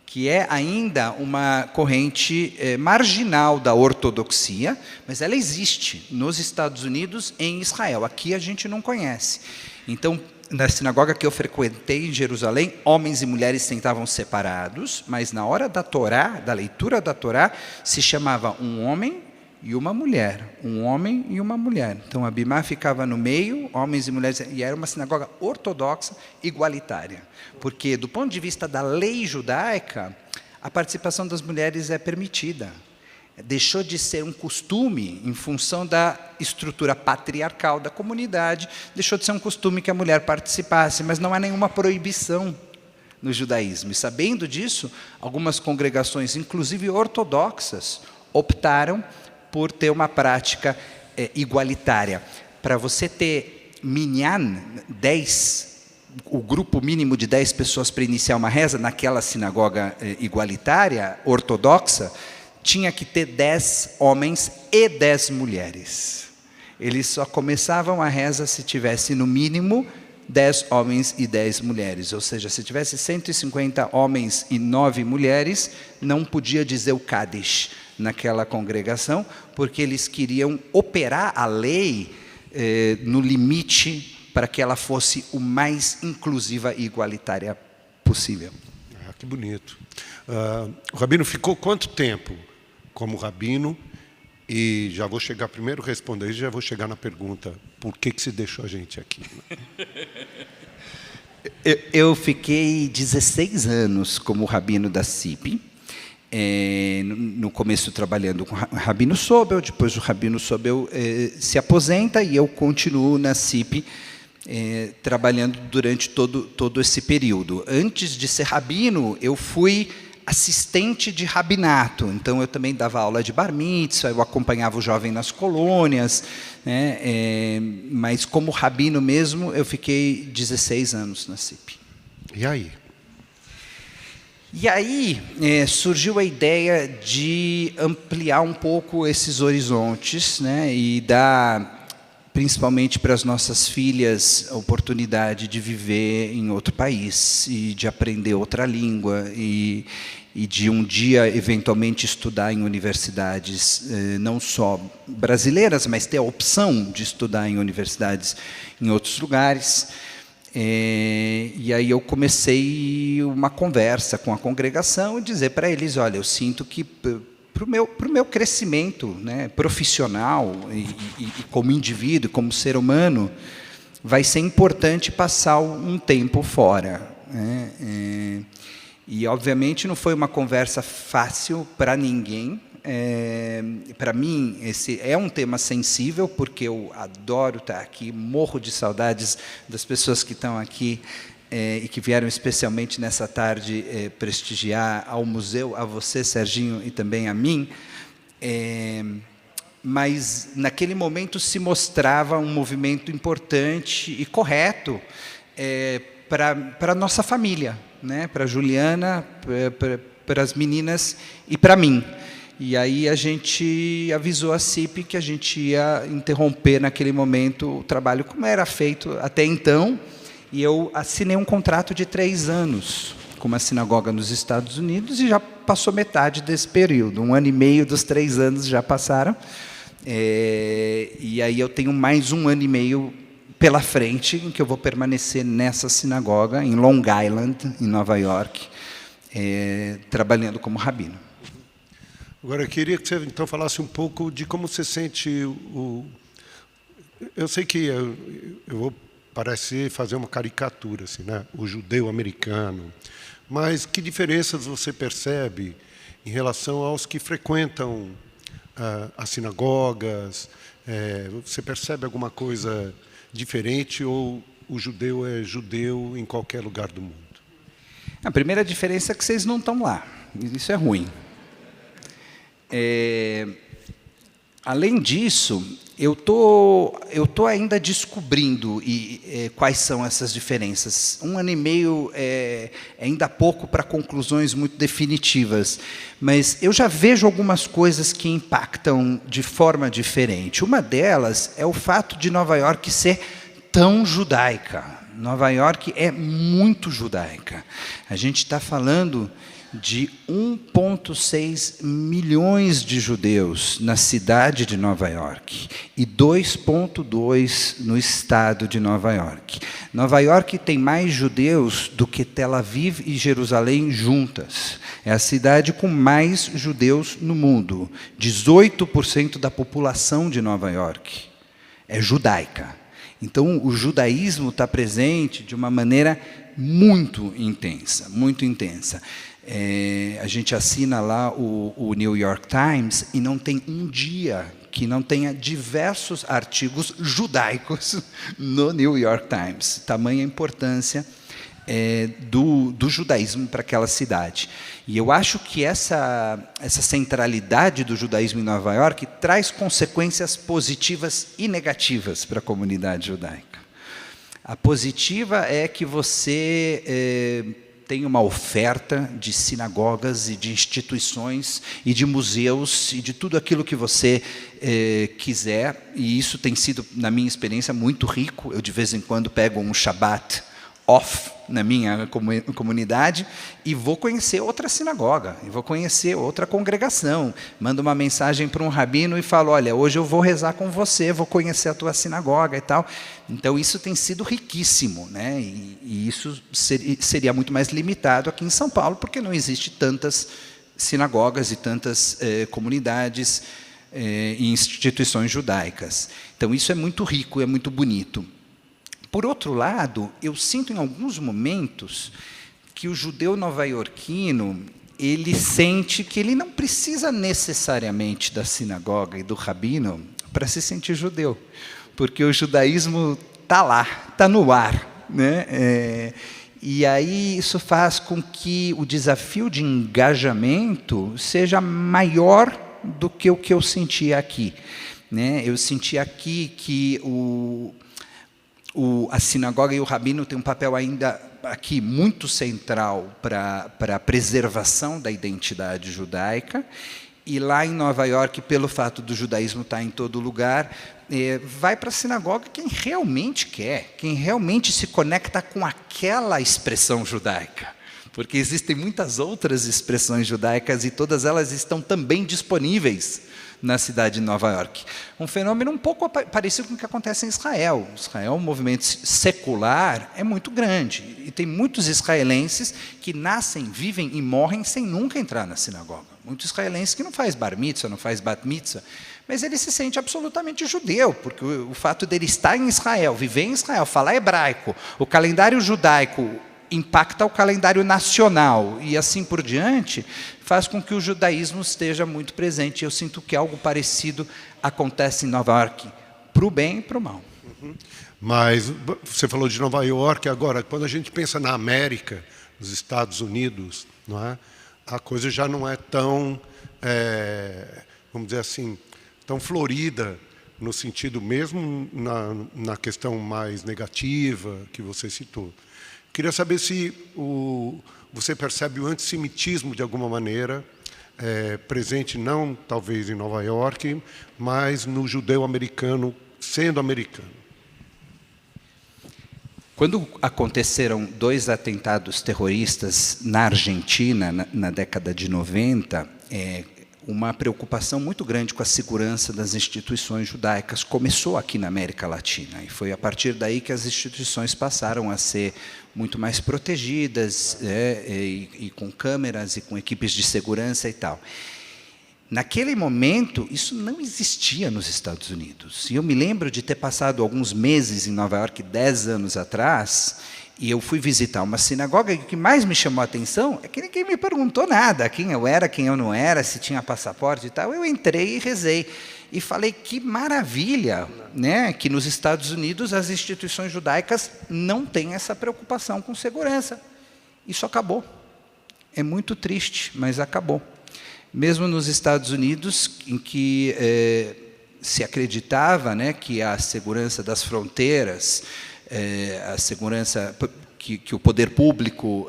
que é ainda uma corrente marginal da ortodoxia, mas ela existe nos Estados Unidos e em Israel. Aqui a gente não conhece. Então, na sinagoga que eu frequentei em Jerusalém, homens e mulheres sentavam separados, mas na hora da Torá, da leitura da Torá, se chamava um homem e uma mulher, um homem e uma mulher. Então a Bimá ficava no meio, homens e mulheres, e era uma sinagoga ortodoxa igualitária, porque do ponto de vista da lei judaica, a participação das mulheres é permitida. Deixou de ser um costume em função da estrutura patriarcal da comunidade, deixou de ser um costume que a mulher participasse, mas não há nenhuma proibição no judaísmo. E sabendo disso, algumas congregações, inclusive ortodoxas, optaram por ter uma prática igualitária. Para você ter minyan, 10, o grupo mínimo de 10 pessoas para iniciar uma reza, naquela sinagoga igualitária, ortodoxa, tinha que ter 10 homens e 10 mulheres. Eles só começavam a reza se tivesse, no mínimo, 10 homens e 10 mulheres. Ou seja, se tivesse 150 homens e 9 mulheres, não podia dizer o Kadish naquela congregação, porque eles queriam operar a lei no limite para que ela fosse o mais inclusiva e igualitária possível. Ah, que bonito. O Rabino ficou quanto tempo como rabino? E já vou chegar primeiro a responder, e já vou chegar na pergunta, por que se deixou a gente aqui? Eu fiquei 16 anos como rabino da CIP, no começo trabalhando com o Rabino Sobel, depois o Rabino Sobel se aposenta e eu continuo na CIP trabalhando durante todo esse período. Antes de ser rabino, eu fui assistente de rabinato, então eu também dava aula de bar mitzvah, eu acompanhava o jovem nas colônias, né, mas como rabino mesmo, eu fiquei 16 anos na CIP. E aí? E aí surgiu a ideia de ampliar um pouco esses horizontes, né, e dar, principalmente para as nossas filhas, a oportunidade de viver em outro país e de aprender outra língua e de um dia, eventualmente, estudar em universidades não só brasileiras, mas ter a opção de estudar em universidades em outros lugares. E aí eu comecei uma conversa com a congregação e dizer para eles, olha, eu sinto que para o meu crescimento, né, profissional e como indivíduo, como ser humano, vai ser importante passar um tempo fora, né? E, obviamente, não foi uma conversa fácil para ninguém. Para mim, esse é um tema sensível, porque eu adoro estar aqui, morro de saudades das pessoas que estão aqui, e que vieram especialmente nessa tarde prestigiar ao museu, a você, Serginho, e também a mim, mas naquele momento se mostrava um movimento importante e correto para a nossa família, né? Para a Juliana, para as meninas e para mim. E aí a gente avisou a CIP que a gente ia interromper naquele momento o trabalho como era feito até então. E eu assinei um contrato de 3 anos com uma sinagoga nos Estados Unidos e já passou metade desse período. 1 ano e meio dos 3 anos já passaram. E aí eu tenho mais 1 ano e meio pela frente em que eu vou permanecer nessa sinagoga, em Long Island, em Nova York, trabalhando como rabino. Agora, eu queria que você, então, falasse um pouco de como você sente o... Eu sei que eu vou parecer fazer uma caricatura, assim, né? O judeu americano. Mas que diferenças você percebe em relação aos que frequentam as sinagogas? Você percebe alguma coisa diferente ou o judeu é judeu em qualquer lugar do mundo? A primeira diferença é que vocês não estão lá. Isso é ruim. Além disso, eu tô ainda descobrindo quais são essas diferenças. 1 ano e meio é ainda pouco para conclusões muito definitivas, mas eu já vejo algumas coisas que impactam de forma diferente. Uma delas é o fato de Nova York ser tão judaica, Nova York é muito judaica. A gente está falando de 1,6 milhões de judeus na cidade de Nova York e 2,2 no estado de Nova York. Nova York tem mais judeus do que Tel Aviv e Jerusalém juntas. É a cidade com mais judeus no mundo. 18% da população de Nova York é judaica. Então, o judaísmo está presente de uma maneira muito intensa, muito intensa. A gente assina lá o New York Times e não tem um dia que não tenha diversos artigos judaicos no New York Times. Tamanha importância do judaísmo para aquela cidade. E eu acho que essa centralidade do judaísmo em Nova York traz consequências positivas e negativas para a comunidade judaica. A positiva é que você tem uma oferta de sinagogas e de instituições e de museus e de tudo aquilo que você quiser, e isso tem sido, na minha experiência, muito rico. Eu, de vez em quando, pego um Shabbat off na minha comunidade e vou conhecer outra sinagoga, e vou conhecer outra congregação, mando uma mensagem para um rabino e falo, olha, hoje eu vou rezar com você, vou conhecer a tua sinagoga e tal. Então isso tem sido riquíssimo, né? E isso seria muito mais limitado aqui em São Paulo, porque não existe tantas sinagogas e tantas comunidades e instituições judaicas. Então isso é muito rico, é muito bonito. Por outro lado, eu sinto em alguns momentos que o judeu nova-iorquino, ele sente que ele não precisa necessariamente da sinagoga e do rabino para se sentir judeu, porque o judaísmo está lá, está no ar, né? E aí isso faz com que o desafio de engajamento seja maior do que o que eu senti aqui, né? Eu senti aqui que a sinagoga e o rabino têm um papel ainda aqui muito central para a preservação da identidade judaica, e lá em Nova York, pelo fato do judaísmo estar em todo lugar, vai para a sinagoga quem realmente quer, quem realmente se conecta com aquela expressão judaica, porque existem muitas outras expressões judaicas e todas elas estão também disponíveis na cidade de Nova York. Um fenômeno um pouco parecido com o que acontece em Israel. Israel, um movimento secular, é muito grande. E tem muitos israelenses que nascem, vivem e morrem sem nunca entrar na sinagoga. Muitos israelenses que não faz bar mitzvah, não faz bat mitzvah, mas ele se sente absolutamente judeu, porque o fato dele estar em Israel, viver em Israel, falar hebraico, o calendário judaico impacta o calendário nacional e assim por diante, faz com que o judaísmo esteja muito presente. Eu sinto que algo parecido acontece em Nova York, para o bem e para o mal. Mas você falou de Nova York, agora, quando a gente pensa na América, nos Estados Unidos, não é? A coisa já não é tão, vamos dizer assim, tão florida, no sentido mesmo na questão mais negativa que você citou. Queria saber se você percebe o antissemitismo de alguma maneira, presente não talvez em Nova York, mas no judeu americano, sendo americano. Quando aconteceram 2 atentados terroristas na Argentina, na década de 90, uma preocupação muito grande com a segurança das instituições judaicas começou aqui na América Latina. E foi a partir daí que as instituições passaram a ser muito mais protegidas, e com câmeras e com equipes de segurança e tal. Naquele momento, isso não existia nos Estados Unidos. E eu me lembro de ter passado alguns meses em Nova York, 10 anos atrás, e eu fui visitar uma sinagoga, e o que mais me chamou a atenção é que ninguém me perguntou nada, quem eu era, quem eu não era, se tinha passaporte e tal. Eu entrei e rezei. E falei, que maravilha, né, que nos Estados Unidos as instituições judaicas não têm essa preocupação com segurança. Isso acabou. É muito triste, mas acabou. Mesmo nos Estados Unidos, em que se acreditava, né, que a segurança das fronteiras, a segurança que o poder público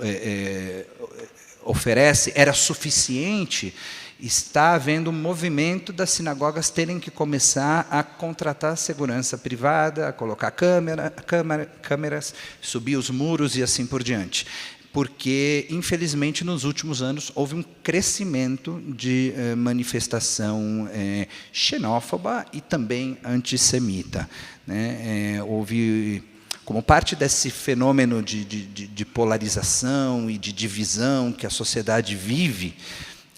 oferece era suficiente, está havendo um movimento das sinagogas terem que começar a contratar segurança privada, a colocar câmeras, subir os muros e assim por diante. Porque, infelizmente, nos últimos anos, houve um crescimento de manifestação xenófoba e também antissemita, né? Houve, como parte desse fenômeno de polarização e de divisão que a sociedade vive,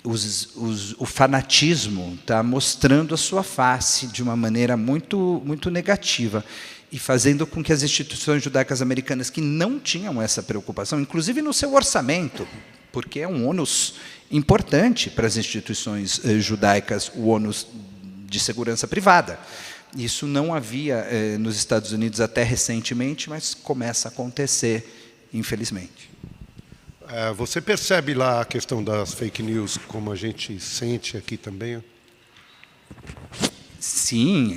o fanatismo está mostrando a sua face de uma maneira muito, muito negativa, e fazendo com que as instituições judaicas americanas que não tinham essa preocupação, inclusive no seu orçamento, porque é um ônus importante para as instituições judaicas, o ônus de segurança privada. Isso não havia nos Estados Unidos até recentemente, mas começa a acontecer, infelizmente. Você percebe lá a questão das fake news, como a gente sente aqui também? Sim,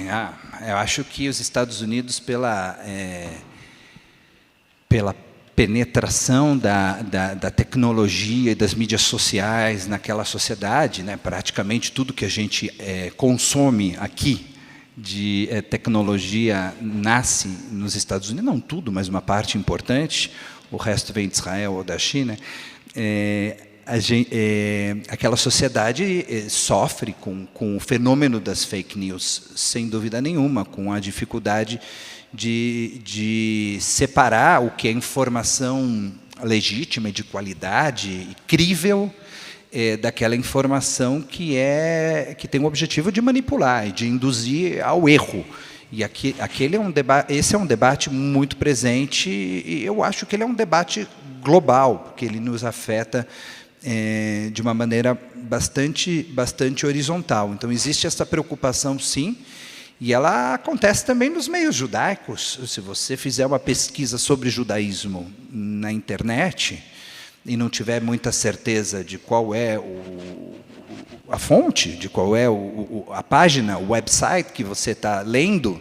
eu acho que os Estados Unidos, pela penetração da tecnologia e das mídias sociais naquela sociedade, né, praticamente tudo que a gente consome aqui de tecnologia nasce nos Estados Unidos, não tudo, mas uma parte importante, o resto vem de Israel ou da China. Aquela sociedade sofre com o fenômeno das fake news, sem dúvida nenhuma, com a dificuldade de separar o que é informação legítima e de qualidade, e crível, daquela informação que tem o objetivo de manipular e de induzir ao erro. E esse é um debate muito presente, e eu acho que ele é um debate global, porque ele nos afeta de uma maneira bastante horizontal. Então, existe essa preocupação, sim, e ela acontece também nos meios judaicos. Se você fizer uma pesquisa sobre judaísmo na internet e não tiver muita certeza de qual é a fonte, de qual é a página, o website que você está lendo,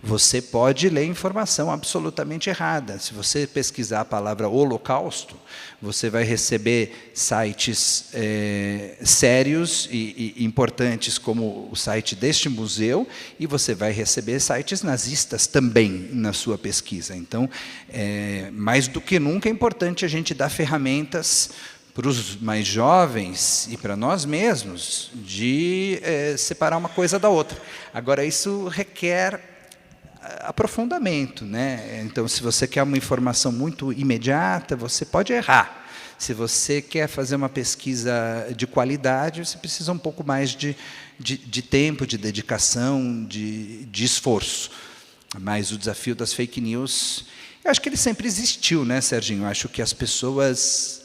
você pode ler informação absolutamente errada. Se você pesquisar a palavra holocausto, você vai receber sites sérios e importantes, como o site deste museu, e você vai receber sites nazistas também na sua pesquisa. Então, mais do que nunca, é importante a gente dar ferramentas para os mais jovens e para nós mesmos de separar uma coisa da outra. Agora, isso requer aprofundamento, né? Então, se você quer uma informação muito imediata, você pode errar. Se você quer fazer uma pesquisa de qualidade, você precisa um pouco mais de tempo, de dedicação, de esforço. Mas o desafio das fake news, eu acho que ele sempre existiu, né, Serginho? Eu acho que as pessoas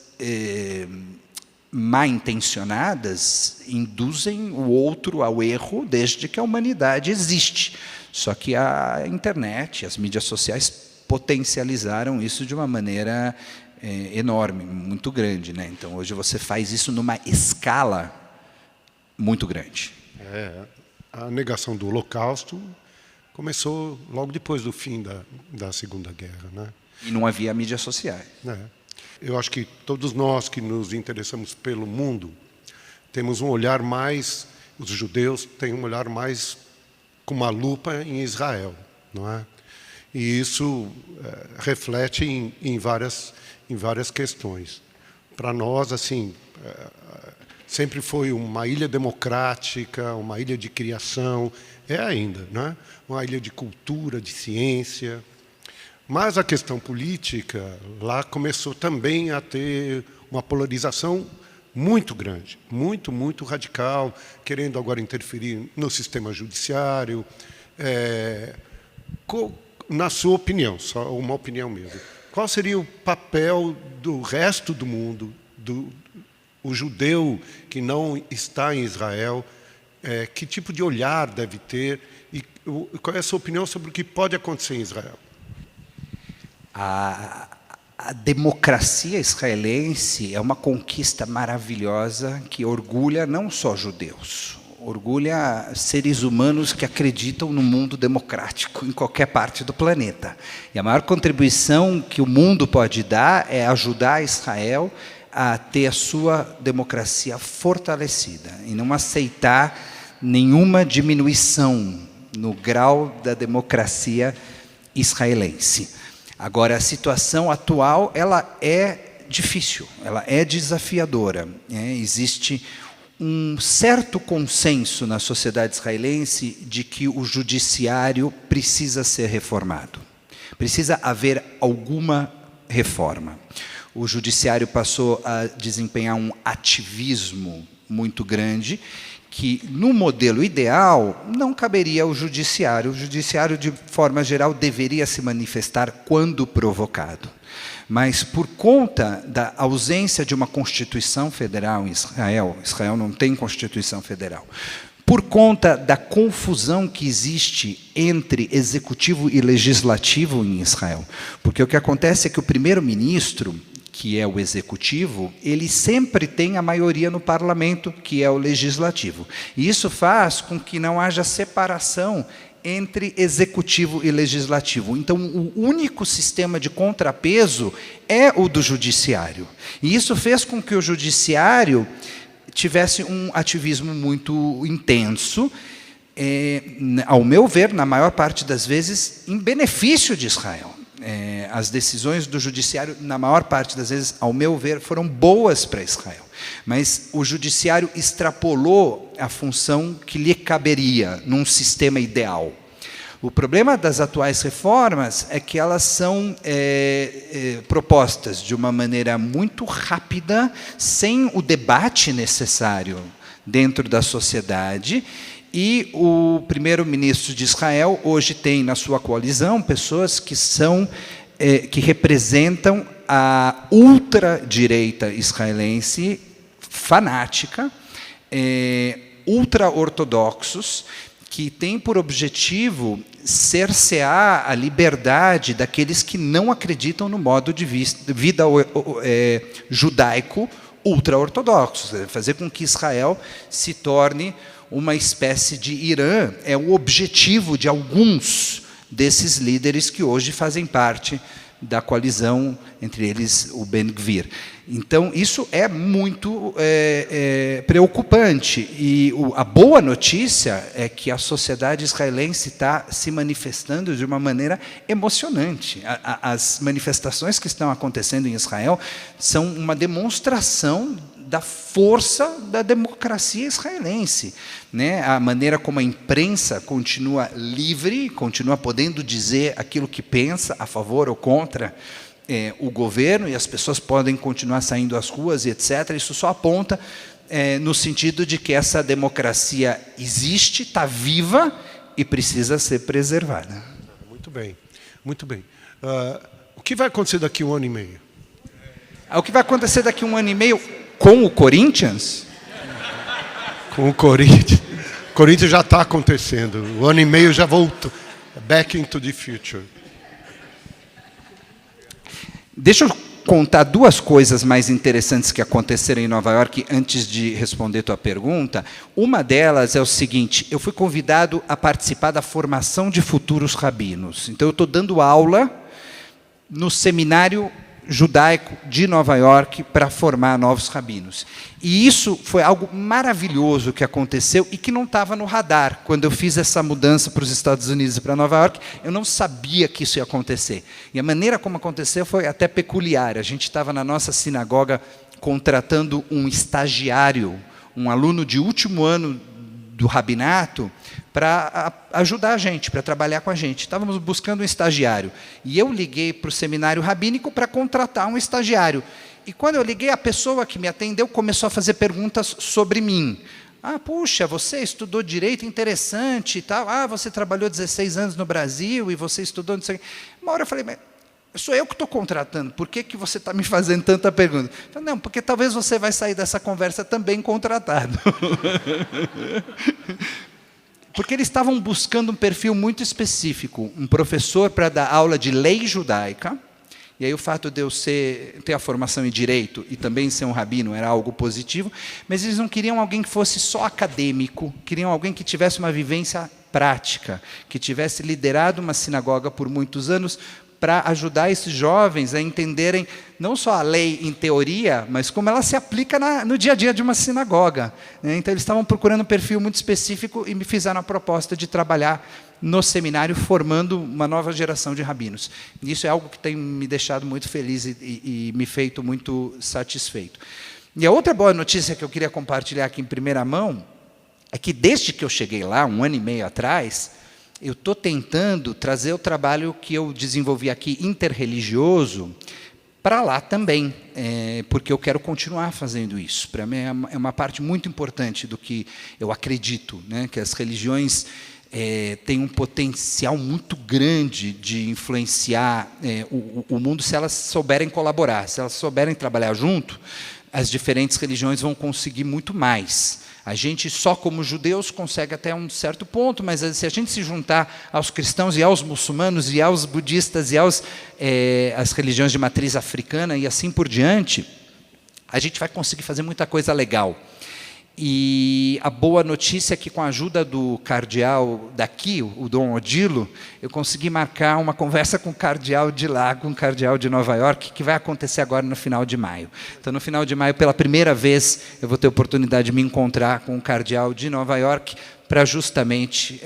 mal intencionadas induzem o outro ao erro desde que a humanidade existe. Só que a internet, as mídias sociais potencializaram isso de uma maneira enorme, muito grande, né? Então, hoje você faz isso numa escala muito grande. A negação do Holocausto começou logo depois do fim da Segunda Guerra, né? E não havia mídias sociais. Eu acho que todos nós que nos interessamos pelo mundo temos um olhar mais, os judeus têm um olhar mais com uma lupa em Israel, não é? E isso reflete em várias questões. Para nós, assim, sempre foi uma ilha democrática, uma ilha de criação, ainda, né? Uma ilha de cultura, de ciência. Mas a questão política lá começou também a ter uma polarização muito grande, muito radical, querendo agora interferir no sistema judiciário. Na sua opinião, só uma opinião mesmo, qual seria o papel do resto do mundo, o judeu que não está em Israel, que tipo de olhar deve ter, e qual é a sua opinião sobre o que pode acontecer em Israel? A democracia israelense é uma conquista maravilhosa que orgulha não só judeus, orgulha seres humanos que acreditam no mundo democrático em qualquer parte do planeta. E a maior contribuição que o mundo pode dar é ajudar Israel a ter a sua democracia fortalecida e não aceitar nenhuma diminuição no grau da democracia israelense. Agora, a situação atual, ela é difícil, ela é desafiadora. Existe um certo consenso na sociedade israelense de que o judiciário precisa ser reformado. Precisa haver alguma reforma. O judiciário passou a desempenhar um ativismo muito grande, que, no modelo ideal, não caberia ao judiciário. O judiciário, de forma geral, deveria se manifestar quando provocado. Mas, por conta da ausência de uma Constituição Federal em Israel, Israel não tem Constituição Federal, por conta da confusão que existe entre executivo e legislativo em Israel, porque o que acontece é que o primeiro-ministro, que é o executivo, ele sempre tem a maioria no parlamento, que é o legislativo. E isso faz com que não haja separação entre executivo e legislativo. Então, o único sistema de contrapeso é o do judiciário. E isso fez com que o judiciário tivesse um ativismo muito intenso, ao meu ver, na maior parte das vezes, em benefício de Israel. As decisões do judiciário, na maior parte das vezes, ao meu ver, foram boas para Israel. Mas o judiciário extrapolou a função que lhe caberia num sistema ideal. O problema das atuais reformas é que elas são propostas de uma maneira muito rápida, sem o debate necessário dentro da sociedade. E o primeiro-ministro de Israel hoje tem na sua coalizão pessoas que representam a ultradireita israelense fanática, ultra-ortodoxos, que tem por objetivo cercear a liberdade daqueles que não acreditam no modo de vida judaico ultra-ortodoxo, fazer com que Israel se torne uma espécie de Irã. É o objetivo de alguns desses líderes que hoje fazem parte da coalizão, entre eles o Ben-Gvir. Então, isso é muito preocupante. E a boa notícia é que a sociedade israelense está se manifestando de uma maneira emocionante. As manifestações que estão acontecendo em Israel são uma demonstração da força da democracia israelense, A maneira como a imprensa continua livre, continua podendo dizer aquilo que pensa, a favor ou contra o governo, e as pessoas podem continuar saindo às ruas, e etc. Isso só aponta no sentido de que essa democracia existe, está viva e precisa ser preservada. Muito bem, muito bem. O que vai acontecer daqui a 1 ano e meio? O que vai acontecer daqui a 1 ano e meio com o Corinthians? Com o Corinthians. O Corinthians já está acontecendo. O 1 ano e meio já voltou. Back into the future. Deixa eu contar 2 coisas mais interessantes que aconteceram em Nova York antes de responder tua pergunta. Uma delas é o seguinte: eu fui convidado a participar da formação de futuros rabinos. Então, eu estou dando aula no seminário judaico de Nova York para formar novos rabinos. E isso foi algo maravilhoso que aconteceu e que não estava no radar. Quando eu fiz essa mudança para os Estados Unidos e para Nova York, eu não sabia que isso ia acontecer. E a maneira como aconteceu foi até peculiar. A gente estava na nossa sinagoga contratando um estagiário, um aluno de último ano do rabinato, para ajudar a gente, para trabalhar com a gente. Estávamos buscando um estagiário. E eu liguei para o seminário rabínico para contratar um estagiário. E quando eu liguei, a pessoa que me atendeu começou a fazer perguntas sobre mim. Puxa, você estudou direito, interessante e tal. Você trabalhou 16 anos no Brasil e você estudou... Não sei. Uma hora eu falei, mas sou eu que estou contratando, por que você está me fazendo tanta pergunta? Eu falei, não, porque talvez você vai sair dessa conversa também contratado. Porque eles estavam buscando um perfil muito específico, um professor para dar aula de lei judaica, e aí o fato de eu ter a formação em direito e também ser um rabino era algo positivo, mas eles não queriam alguém que fosse só acadêmico, queriam alguém que tivesse uma vivência prática, que tivesse liderado uma sinagoga por muitos anos, para ajudar esses jovens a entenderem não só a lei em teoria, mas como ela se aplica no dia a dia de uma sinagoga, né? Então, eles estavam procurando um perfil muito específico e me fizeram a proposta de trabalhar no seminário, formando uma nova geração de rabinos. Isso é algo que tem me deixado muito feliz e me feito muito satisfeito. E a outra boa notícia que eu queria compartilhar aqui em primeira mão é que, desde que eu cheguei lá, 1 ano e meio atrás, eu estou tentando trazer o trabalho que eu desenvolvi aqui, interreligioso, para lá também, porque eu quero continuar fazendo isso. Para mim é uma parte muito importante do que eu acredito, né, que as religiões têm um potencial muito grande de influenciar o mundo se elas souberem colaborar, se elas souberem trabalhar junto. As diferentes religiões vão conseguir muito mais. A gente, só como judeus, consegue até um certo ponto, mas se a gente se juntar aos cristãos e aos muçulmanos e aos budistas e às religiões de matriz africana e assim por diante, a gente vai conseguir fazer muita coisa legal. E a boa notícia é que, com a ajuda do cardeal daqui, o Dom Odilo, eu consegui marcar uma conversa com o cardeal de lá, com o cardeal de Nova York, que vai acontecer agora no final de maio. Então, no final de maio, pela primeira vez, eu vou ter a oportunidade de me encontrar com o cardeal de Nova York para justamente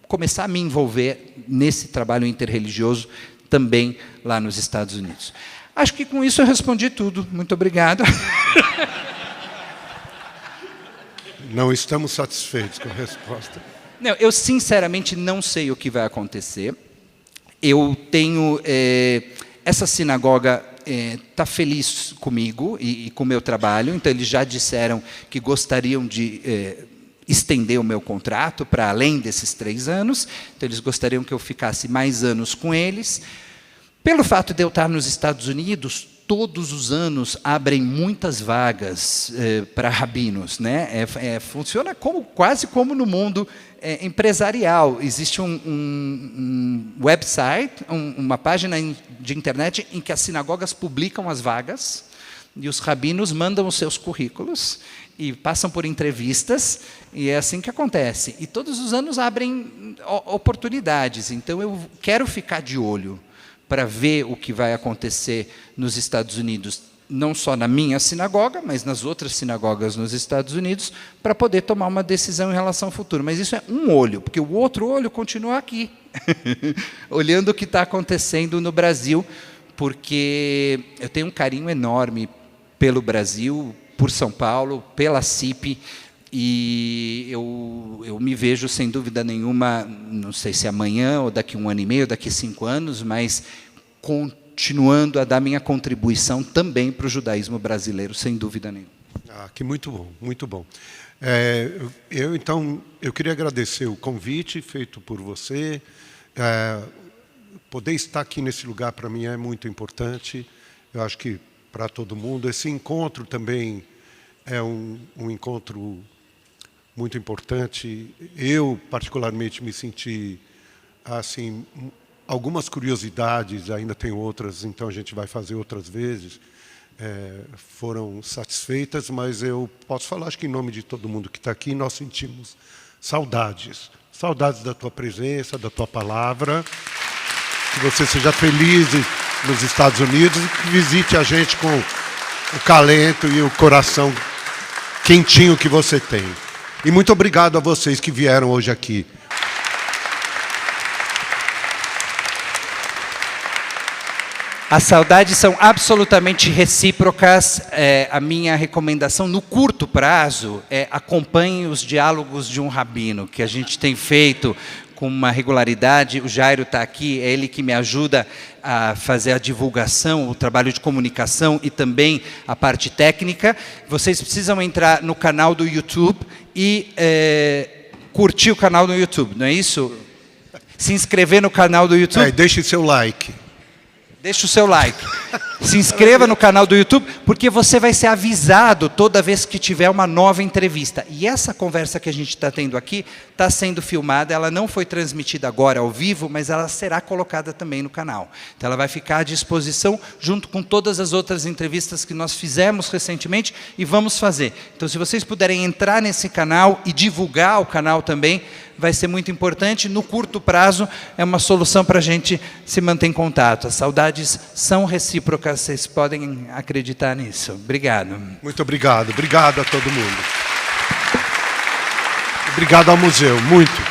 começar a me envolver nesse trabalho interreligioso também lá nos Estados Unidos. Acho que com isso eu respondi tudo. Muito obrigado. Não estamos satisfeitos com a resposta. Não, eu sinceramente não sei o que vai acontecer. Eu tenho... essa sinagoga está feliz comigo e com o meu trabalho, então eles já disseram que gostariam de estender o meu contrato para além desses 3 anos, então eles gostariam que eu ficasse mais anos com eles. Pelo fato de eu estar nos Estados Unidos, todos os anos abrem muitas vagas para rabinos, né? Funciona quase como no mundo empresarial. Existe um website, uma página de internet em que as sinagogas publicam as vagas e os rabinos mandam os seus currículos e passam por entrevistas, e é assim que acontece. E todos os anos abrem oportunidades, então eu quero ficar de olho para ver o que vai acontecer nos Estados Unidos, não só na minha sinagoga, mas nas outras sinagogas nos Estados Unidos, para poder tomar uma decisão em relação ao futuro. Mas isso é um olho, porque o outro olho continua aqui, olhando o que está acontecendo no Brasil, porque eu tenho um carinho enorme pelo Brasil, por São Paulo, pela CIP, e eu me vejo, sem dúvida nenhuma, não sei se amanhã, ou daqui 1 ano e meio, ou daqui 5 anos, mas continuando a dar minha contribuição também para o judaísmo brasileiro, sem dúvida nenhuma. Que muito bom, muito bom. Então, eu queria agradecer o convite feito por você. Poder estar aqui nesse lugar, para mim, é muito importante. Eu acho que, para todo mundo, esse encontro também é um encontro muito importante. Eu, particularmente, me senti, assim, algumas curiosidades, ainda tem outras, então a gente vai fazer outras vezes, foram satisfeitas, mas eu posso falar, acho que em nome de todo mundo que está aqui, nós sentimos saudades. Saudades da tua presença, da tua palavra, que você seja feliz nos Estados Unidos e que visite a gente com o calento e o coração quentinho que você tem. E muito obrigado a vocês que vieram hoje aqui. As saudades são absolutamente recíprocas. A minha recomendação, no curto prazo, acompanhe os diálogos de um rabino, que a gente tem feito com uma regularidade. O Jairo está aqui, é ele que me ajuda a fazer a divulgação, o trabalho de comunicação e também a parte técnica. Vocês precisam entrar no canal do YouTube e curtir o canal do YouTube, não é isso? Se inscrever no canal do YouTube. Deixe seu like. Deixe o seu like. Se inscreva no canal do YouTube, porque você vai ser avisado toda vez que tiver uma nova entrevista. E essa conversa que a gente está tendo aqui está sendo filmada, ela não foi transmitida agora ao vivo, mas ela será colocada também no canal. Então ela vai ficar à disposição junto com todas as outras entrevistas que nós fizemos recentemente e vamos fazer. Então, se vocês puderem entrar nesse canal e divulgar o canal também, vai ser muito importante. No curto prazo, é uma solução para a gente se manter em contato. As saudades são recíprocas, vocês podem acreditar nisso. Obrigado. Muito obrigado. Obrigado a todo mundo. Obrigado ao museu, muito.